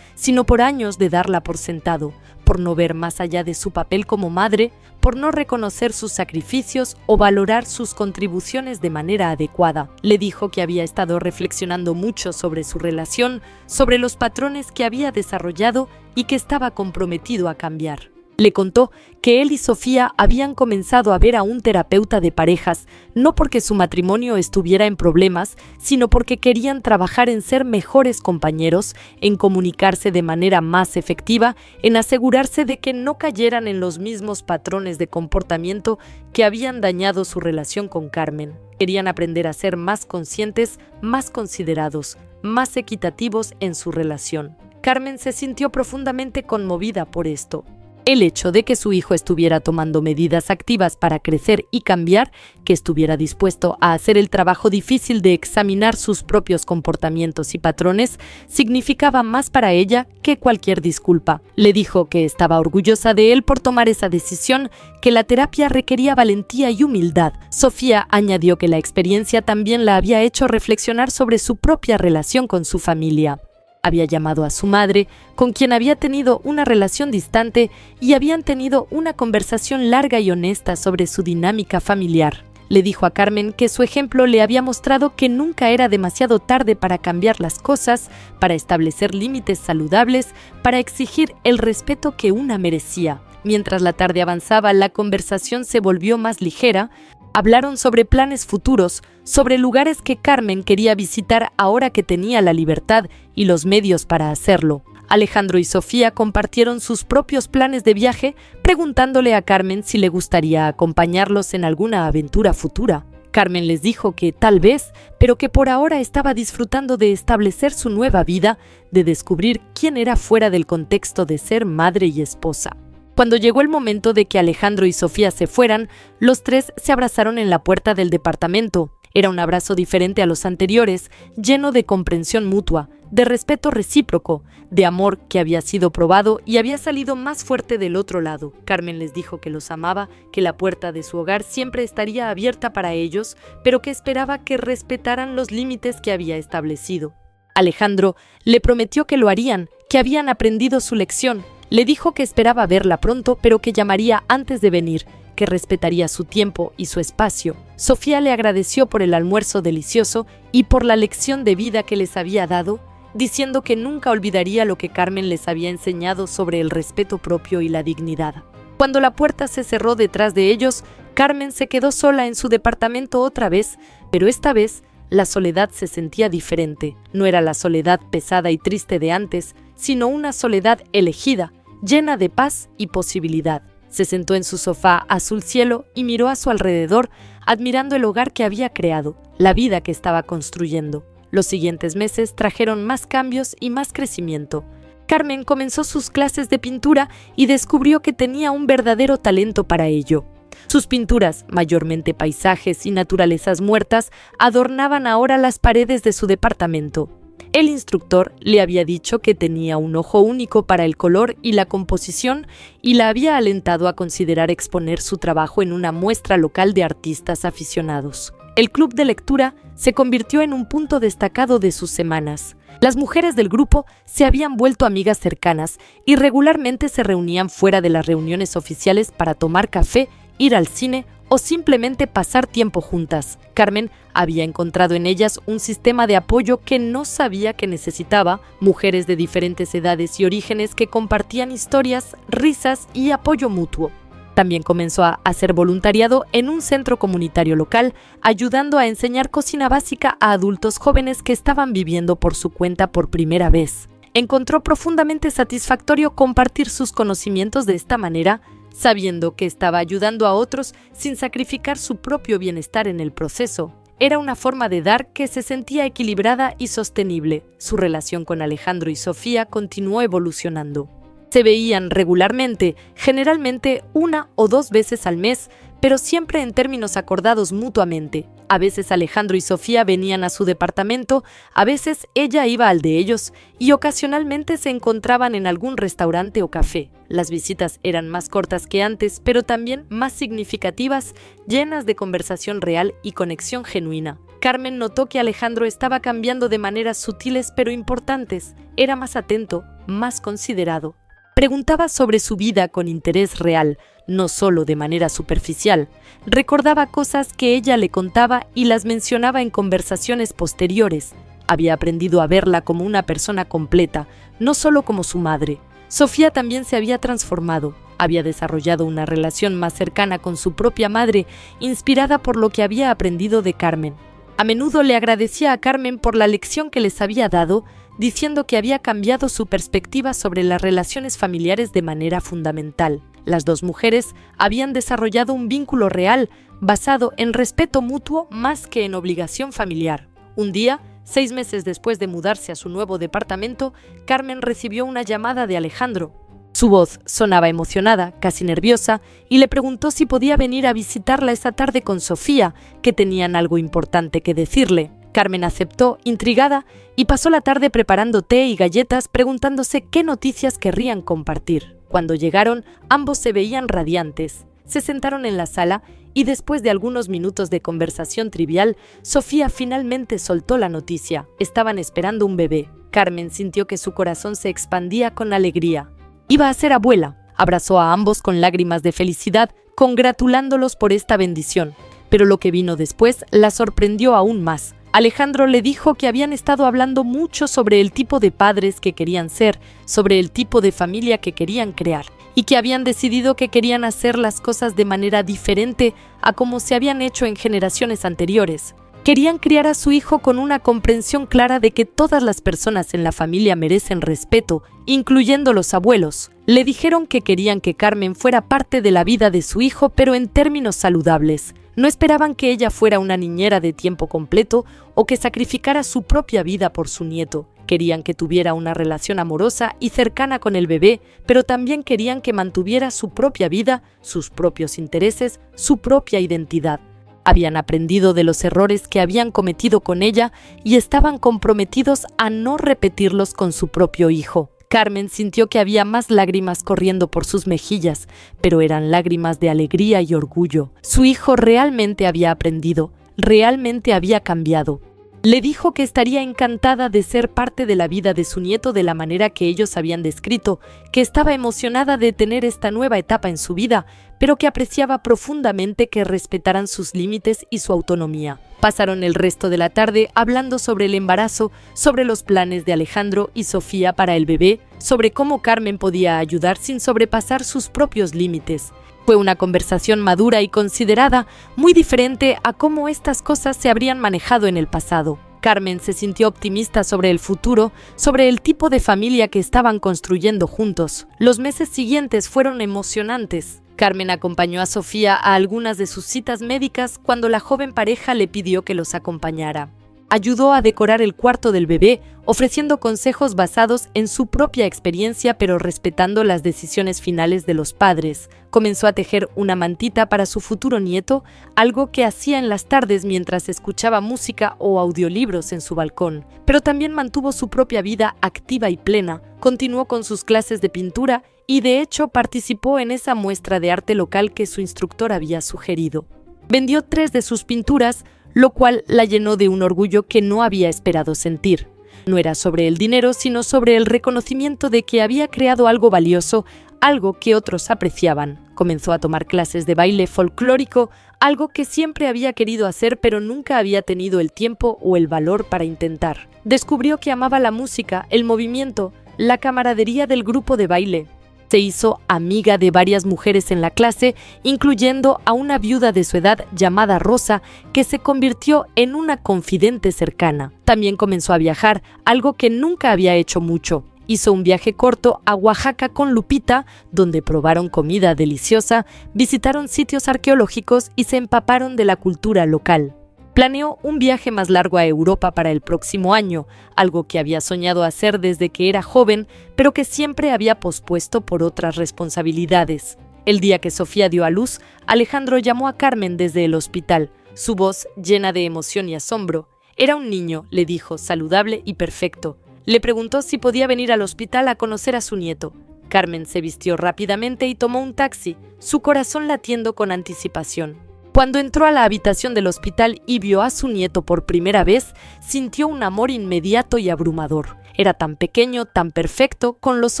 sino por años de darla por sentado, por no ver más allá de su papel como madre, por no reconocer sus sacrificios o valorar sus contribuciones de manera adecuada. Le dijo que había estado reflexionando mucho sobre su relación, sobre los patrones que había desarrollado y que estaba comprometido a cambiar. Le contó que él y Sofía habían comenzado a ver a un terapeuta de parejas, no porque su matrimonio estuviera en problemas, sino porque querían trabajar en ser mejores compañeros, en comunicarse de manera más efectiva, en asegurarse de que no cayeran en los mismos patrones de comportamiento que habían dañado su relación con Carmen. Querían aprender a ser más conscientes, más considerados, más equitativos en su relación. Carmen se sintió profundamente conmovida por esto. El hecho de que su hijo estuviera tomando medidas activas para crecer y cambiar, que estuviera dispuesto a hacer el trabajo difícil de examinar sus propios comportamientos y patrones, significaba más para ella que cualquier disculpa. Le dijo que estaba orgullosa de él por tomar esa decisión, que la terapia requería valentía y humildad. Sofía añadió que la experiencia también la había hecho reflexionar sobre su propia relación con su familia. Había llamado a su madre, con quien había tenido una relación distante, y habían tenido una conversación larga y honesta sobre su dinámica familiar. Le dijo a Carmen que su ejemplo le había mostrado que nunca era demasiado tarde para cambiar las cosas, para establecer límites saludables, para exigir el respeto que una merecía. Mientras la tarde avanzaba, la conversación se volvió más ligera. Hablaron sobre planes futuros, sobre lugares que Carmen quería visitar ahora que tenía la libertad y los medios para hacerlo. Alejandro y Sofía compartieron sus propios planes de viaje, preguntándole a Carmen si le gustaría acompañarlos en alguna aventura futura. Carmen les dijo que tal vez, pero que por ahora estaba disfrutando de establecer su nueva vida, de descubrir quién era fuera del contexto de ser madre y esposa. Cuando llegó el momento de que Alejandro y Sofía se fueran, los tres se abrazaron en la puerta del departamento. Era un abrazo diferente a los anteriores, lleno de comprensión mutua, de respeto recíproco, de amor que había sido probado y había salido más fuerte del otro lado. Carmen les dijo que los amaba, que la puerta de su hogar siempre estaría abierta para ellos, pero que esperaba que respetaran los límites que había establecido. Alejandro le prometió que lo harían, que habían aprendido su lección. Le dijo que esperaba verla pronto, pero que llamaría antes de venir, que respetaría su tiempo y su espacio. Sofía le agradeció por el almuerzo delicioso y por la lección de vida que les había dado, diciendo que nunca olvidaría lo que Carmen les había enseñado sobre el respeto propio y la dignidad. Cuando la puerta se cerró detrás de ellos, Carmen se quedó sola en su departamento otra vez, pero esta vez la soledad se sentía diferente. No era la soledad pesada y triste de antes, sino una soledad elegida, llena de paz y posibilidad. Se sentó en su sofá azul cielo y miró a su alrededor, admirando el hogar que había creado, la vida que estaba construyendo. Los siguientes meses trajeron más cambios y más crecimiento. Carmen comenzó sus clases de pintura y descubrió que tenía un verdadero talento para ello. Sus pinturas, mayormente paisajes y naturalezas muertas, adornaban ahora las paredes de su departamento. El instructor le había dicho que tenía un ojo único para el color y la composición y la había alentado a considerar exponer su trabajo en una muestra local de artistas aficionados. El club de lectura se convirtió en un punto destacado de sus semanas. Las mujeres del grupo se habían vuelto amigas cercanas y regularmente se reunían fuera de las reuniones oficiales para tomar café, ir al cine o simplemente pasar tiempo juntas. Carmen había encontrado en ellas un sistema de apoyo que no sabía que necesitaba, mujeres de diferentes edades y orígenes que compartían historias, risas y apoyo mutuo. También comenzó a hacer voluntariado en un centro comunitario local, ayudando a enseñar cocina básica a adultos jóvenes que estaban viviendo por su cuenta por primera vez. Encontró profundamente satisfactorio compartir sus conocimientos de esta manera, sabiendo que estaba ayudando a otros sin sacrificar su propio bienestar en el proceso. Era una forma de dar que se sentía equilibrada y sostenible. Su relación con Alejandro y Sofía continuó evolucionando. Se veían regularmente, generalmente 1 o 2 veces al mes, pero siempre en términos acordados mutuamente. A veces Alejandro y Sofía venían a su departamento, a veces ella iba al de ellos, y ocasionalmente se encontraban en algún restaurante o café. Las visitas eran más cortas que antes, pero también más significativas, llenas de conversación real y conexión genuina. Carmen notó que Alejandro estaba cambiando de maneras sutiles pero importantes. Era más atento, más considerado. Preguntaba sobre su vida con interés real, no solo de manera superficial. Recordaba cosas que ella le contaba y las mencionaba en conversaciones posteriores. Había aprendido a verla como una persona completa, no solo como su madre. Sofía también se había transformado. Había desarrollado una relación más cercana con su propia madre, inspirada por lo que había aprendido de Carmen. A menudo le agradecía a Carmen por la lección que les había dado, diciendo que había cambiado su perspectiva sobre las relaciones familiares de manera fundamental. Las dos mujeres habían desarrollado un vínculo real, basado en respeto mutuo más que en obligación familiar. Un día, 6 meses después de mudarse a su nuevo departamento, Carmen recibió una llamada de Alejandro. Su voz sonaba emocionada, casi nerviosa, y le preguntó si podía venir a visitarla esa tarde con Sofía, que tenían algo importante que decirle. Carmen aceptó, intrigada, y pasó la tarde preparando té y galletas, preguntándose qué noticias querrían compartir. Cuando llegaron, ambos se veían radiantes. Se sentaron en la sala y después de algunos minutos de conversación trivial, Sofía finalmente soltó la noticia. Estaban esperando un bebé. Carmen sintió que su corazón se expandía con alegría. Iba a ser abuela. Abrazó a ambos con lágrimas de felicidad, congratulándolos por esta bendición. Pero lo que vino después la sorprendió aún más. Alejandro le dijo que habían estado hablando mucho sobre el tipo de padres que querían ser, sobre el tipo de familia que querían crear, y que habían decidido que querían hacer las cosas de manera diferente a como se habían hecho en generaciones anteriores. Querían criar a su hijo con una comprensión clara de que todas las personas en la familia merecen respeto, incluyendo los abuelos. Le dijeron que querían que Carmen fuera parte de la vida de su hijo, pero en términos saludables. No esperaban que ella fuera una niñera de tiempo completo o que sacrificara su propia vida por su nieto. Querían que tuviera una relación amorosa y cercana con el bebé, pero también querían que mantuviera su propia vida, sus propios intereses, su propia identidad. Habían aprendido de los errores que habían cometido con ella y estaban comprometidos a no repetirlos con su propio hijo. Carmen sintió que había más lágrimas corriendo por sus mejillas, pero eran lágrimas de alegría y orgullo. Su hijo realmente había aprendido, realmente había cambiado. Le dijo que estaría encantada de ser parte de la vida de su nieto de la manera que ellos habían descrito, que estaba emocionada de tener esta nueva etapa en su vida, pero que apreciaba profundamente que respetaran sus límites y su autonomía. Pasaron el resto de la tarde hablando sobre el embarazo, sobre los planes de Alejandro y Sofía para el bebé, sobre cómo Carmen podía ayudar sin sobrepasar sus propios límites. Fue una conversación madura y considerada, muy diferente a cómo estas cosas se habrían manejado en el pasado. Carmen se sintió optimista sobre el futuro, sobre el tipo de familia que estaban construyendo juntos. Los meses siguientes fueron emocionantes. Carmen acompañó a Sofía a algunas de sus citas médicas cuando la joven pareja le pidió que los acompañara. Ayudó a decorar el cuarto del bebé, ofreciendo consejos basados en su propia experiencia pero respetando las decisiones finales de los padres. Comenzó a tejer una mantita para su futuro nieto, algo que hacía en las tardes mientras escuchaba música o audiolibros en su balcón. Pero también mantuvo su propia vida activa y plena, continuó con sus clases de pintura y de hecho participó en esa muestra de arte local que su instructor había sugerido. Vendió 3 de sus pinturas, lo cual la llenó de un orgullo que no había esperado sentir. No era sobre el dinero, sino sobre el reconocimiento de que había creado algo valioso, algo que otros apreciaban. Comenzó a tomar clases de baile folclórico, algo que siempre había querido hacer pero nunca había tenido el tiempo o el valor para intentar. Descubrió que amaba la música, el movimiento, la camaradería del grupo de baile. Se hizo amiga de varias mujeres en la clase, incluyendo a una viuda de su edad llamada Rosa, que se convirtió en una confidente cercana. También comenzó a viajar, algo que nunca había hecho mucho. Hizo un viaje corto a Oaxaca con Lupita, donde probaron comida deliciosa, visitaron sitios arqueológicos y se empaparon de la cultura local. Planeó un viaje más largo a Europa para el próximo año, algo que había soñado hacer desde que era joven, pero que siempre había pospuesto por otras responsabilidades. El día que Sofía dio a luz, Alejandro llamó a Carmen desde el hospital, su voz llena de emoción y asombro. Era un niño, le dijo, saludable y perfecto. Le preguntó si podía venir al hospital a conocer a su nieto. Carmen se vistió rápidamente y tomó un taxi, su corazón latiendo con anticipación. Cuando entró a la habitación del hospital y vio a su nieto por primera vez, sintió un amor inmediato y abrumador. Era tan pequeño, tan perfecto, con los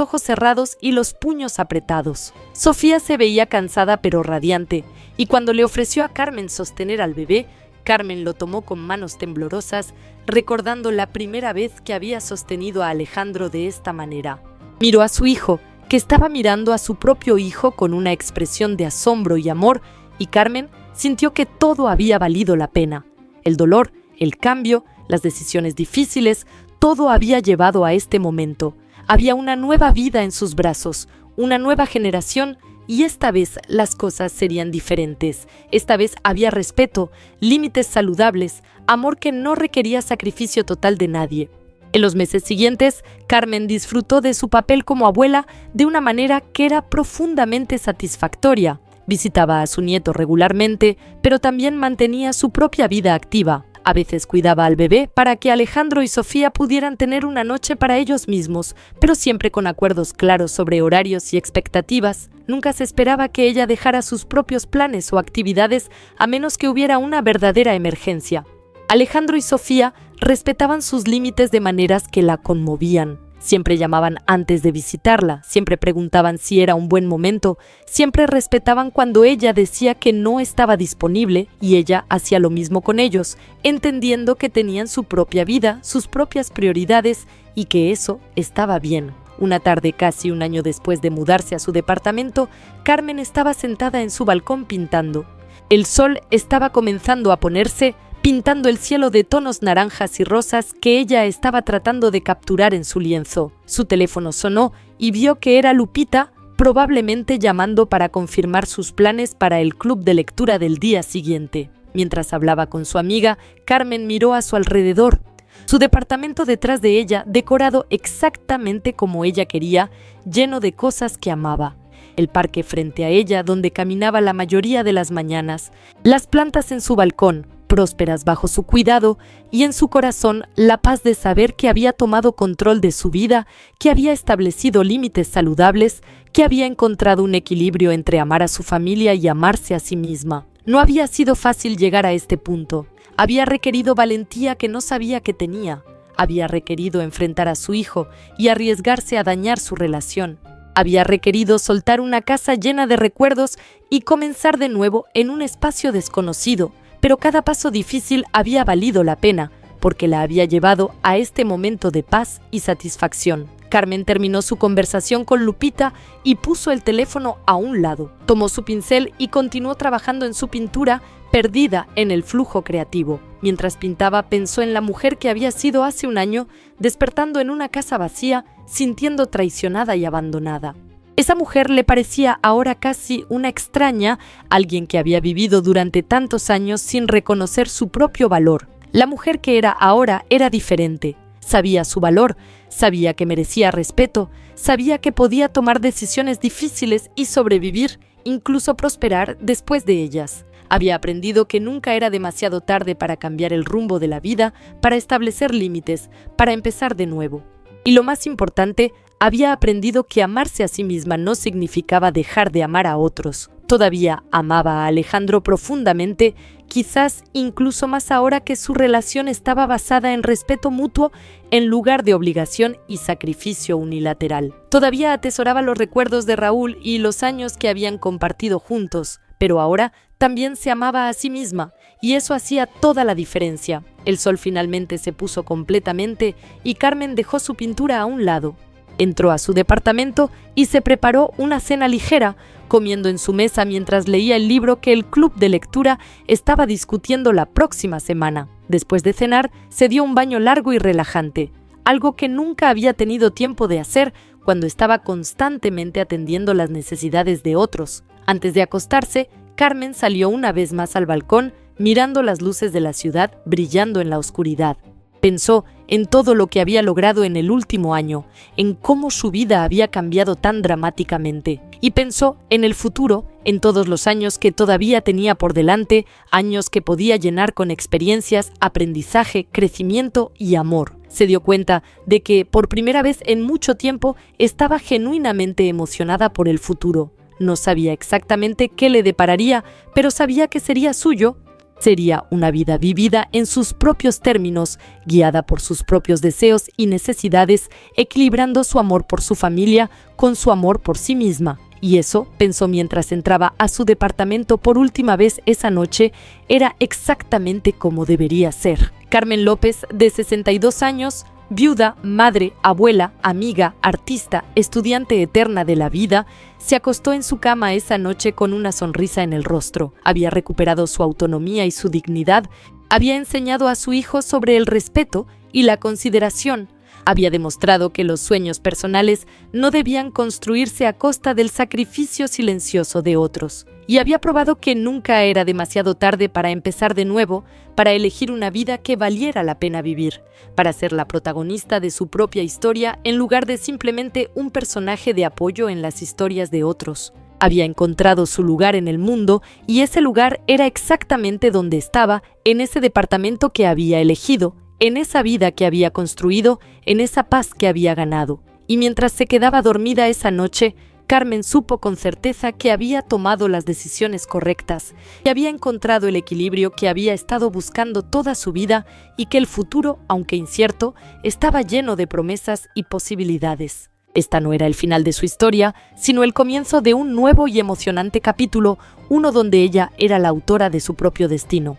ojos cerrados y los puños apretados. Sofía se veía cansada pero radiante, y cuando le ofreció a Carmen sostener al bebé, Carmen lo tomó con manos temblorosas, recordando la primera vez que había sostenido a Alejandro de esta manera. Miró a su hijo, que estaba mirando a su propio hijo con una expresión de asombro y amor, y Carmen sintió que todo había valido la pena. El dolor, el cambio, las decisiones difíciles, todo había llevado a este momento. Había una nueva vida en sus brazos, una nueva generación, y esta vez las cosas serían diferentes. Esta vez había respeto, límites saludables, amor que no requería sacrificio total de nadie. En los meses siguientes, Carmen disfrutó de su papel como abuela de una manera que era profundamente satisfactoria. Visitaba a su nieto regularmente, pero también mantenía su propia vida activa. A veces cuidaba al bebé para que Alejandro y Sofía pudieran tener una noche para ellos mismos, pero siempre con acuerdos claros sobre horarios y expectativas. Nunca se esperaba que ella dejara sus propios planes o actividades a menos que hubiera una verdadera emergencia. Alejandro y Sofía respetaban sus límites de maneras que la conmovían. Siempre llamaban antes de visitarla, siempre preguntaban si era un buen momento, siempre respetaban cuando ella decía que no estaba disponible y ella hacía lo mismo con ellos, entendiendo que tenían su propia vida, sus propias prioridades y que eso estaba bien. Una tarde, casi un año después de mudarse a su departamento, Carmen estaba sentada en su balcón pintando. El sol estaba comenzando a ponerse, pintando el cielo de tonos naranjas y rosas que ella estaba tratando de capturar en su lienzo. Su teléfono sonó y vio que era Lupita, probablemente llamando para confirmar sus planes para el club de lectura del día siguiente. Mientras hablaba con su amiga, Carmen miró a su alrededor. Su departamento detrás de ella, decorado exactamente como ella quería, lleno de cosas que amaba. El parque frente a ella, donde caminaba la mayoría de las mañanas. Las plantas en su balcón, prósperas bajo su cuidado, y en su corazón la paz de saber que había tomado control de su vida, que había establecido límites saludables, que había encontrado un equilibrio entre amar a su familia y amarse a sí misma. No había sido fácil llegar a este punto. Había requerido valentía que no sabía que tenía. Había requerido enfrentar a su hijo y arriesgarse a dañar su relación. Había requerido soltar una casa llena de recuerdos y comenzar de nuevo en un espacio desconocido, pero cada paso difícil había valido la pena, porque la había llevado a este momento de paz y satisfacción. Carmen terminó su conversación con Lupita y puso el teléfono a un lado. Tomó su pincel y continuó trabajando en su pintura, perdida en el flujo creativo. Mientras pintaba, pensó en la mujer que había sido hace un año, despertando en una casa vacía, sintiendo traicionada y abandonada. Esa mujer le parecía ahora casi una extraña, alguien que había vivido durante tantos años sin reconocer su propio valor. La mujer que era ahora era diferente. Sabía su valor, sabía que merecía respeto, sabía que podía tomar decisiones difíciles y sobrevivir, incluso prosperar después de ellas. Había aprendido que nunca era demasiado tarde para cambiar el rumbo de la vida, para establecer límites, para empezar de nuevo. Y lo más importante, había aprendido que amarse a sí misma no significaba dejar de amar a otros. Todavía amaba a Alejandro profundamente, quizás incluso más ahora que su relación estaba basada en respeto mutuo en lugar de obligación y sacrificio unilateral. Todavía atesoraba los recuerdos de Raúl y los años que habían compartido juntos, pero ahora también se amaba a sí misma, y eso hacía toda la diferencia. El sol finalmente se puso completamente y Carmen dejó su pintura a un lado. Entró a su departamento y se preparó una cena ligera, comiendo en su mesa mientras leía el libro que el club de lectura estaba discutiendo la próxima semana. Después de cenar, se dio un baño largo y relajante. algo que nunca había tenido tiempo de hacer cuando estaba constantemente atendiendo las necesidades de otros. Antes de acostarse, Carmen salió una vez más al balcón, mirando las luces de la ciudad brillando en la oscuridad. Pensó en todo lo que había logrado en el último año, en cómo su vida había cambiado tan dramáticamente. Y pensó en el futuro, en todos los años que todavía tenía por delante, años que podía llenar con experiencias, aprendizaje, crecimiento y amor. Se dio cuenta de que, por primera vez en mucho tiempo, estaba genuinamente emocionada por el futuro. No sabía exactamente qué le depararía, pero sabía que sería suyo. Sería una vida vivida en sus propios términos, guiada por sus propios deseos y necesidades, equilibrando su amor por su familia con su amor por sí misma. Y eso, pensó mientras entraba a su departamento por última vez esa noche, era exactamente como debería ser. Carmen López, de 62 años, viuda, madre, abuela, amiga, artista, estudiante eterna de la vida, se acostó en su cama esa noche con una sonrisa en el rostro. Había recuperado su autonomía y su dignidad, había enseñado a su hijo sobre el respeto y la consideración, había demostrado que los sueños personales no debían construirse a costa del sacrificio silencioso de otros. Y había probado que nunca era demasiado tarde para empezar de nuevo, para elegir una vida que valiera la pena vivir, para ser la protagonista de su propia historia en lugar de simplemente un personaje de apoyo en las historias de otros. Había encontrado su lugar en el mundo y ese lugar era exactamente donde estaba, en ese departamento que había elegido, en esa vida que había construido, en esa paz que había ganado. Y mientras se quedaba dormida esa noche, Carmen supo con certeza que había tomado las decisiones correctas, que había encontrado el equilibrio que había estado buscando toda su vida y que el futuro, aunque incierto, estaba lleno de promesas y posibilidades. Esta no era el final de su historia, sino el comienzo de un nuevo y emocionante capítulo, uno donde ella era la autora de su propio destino.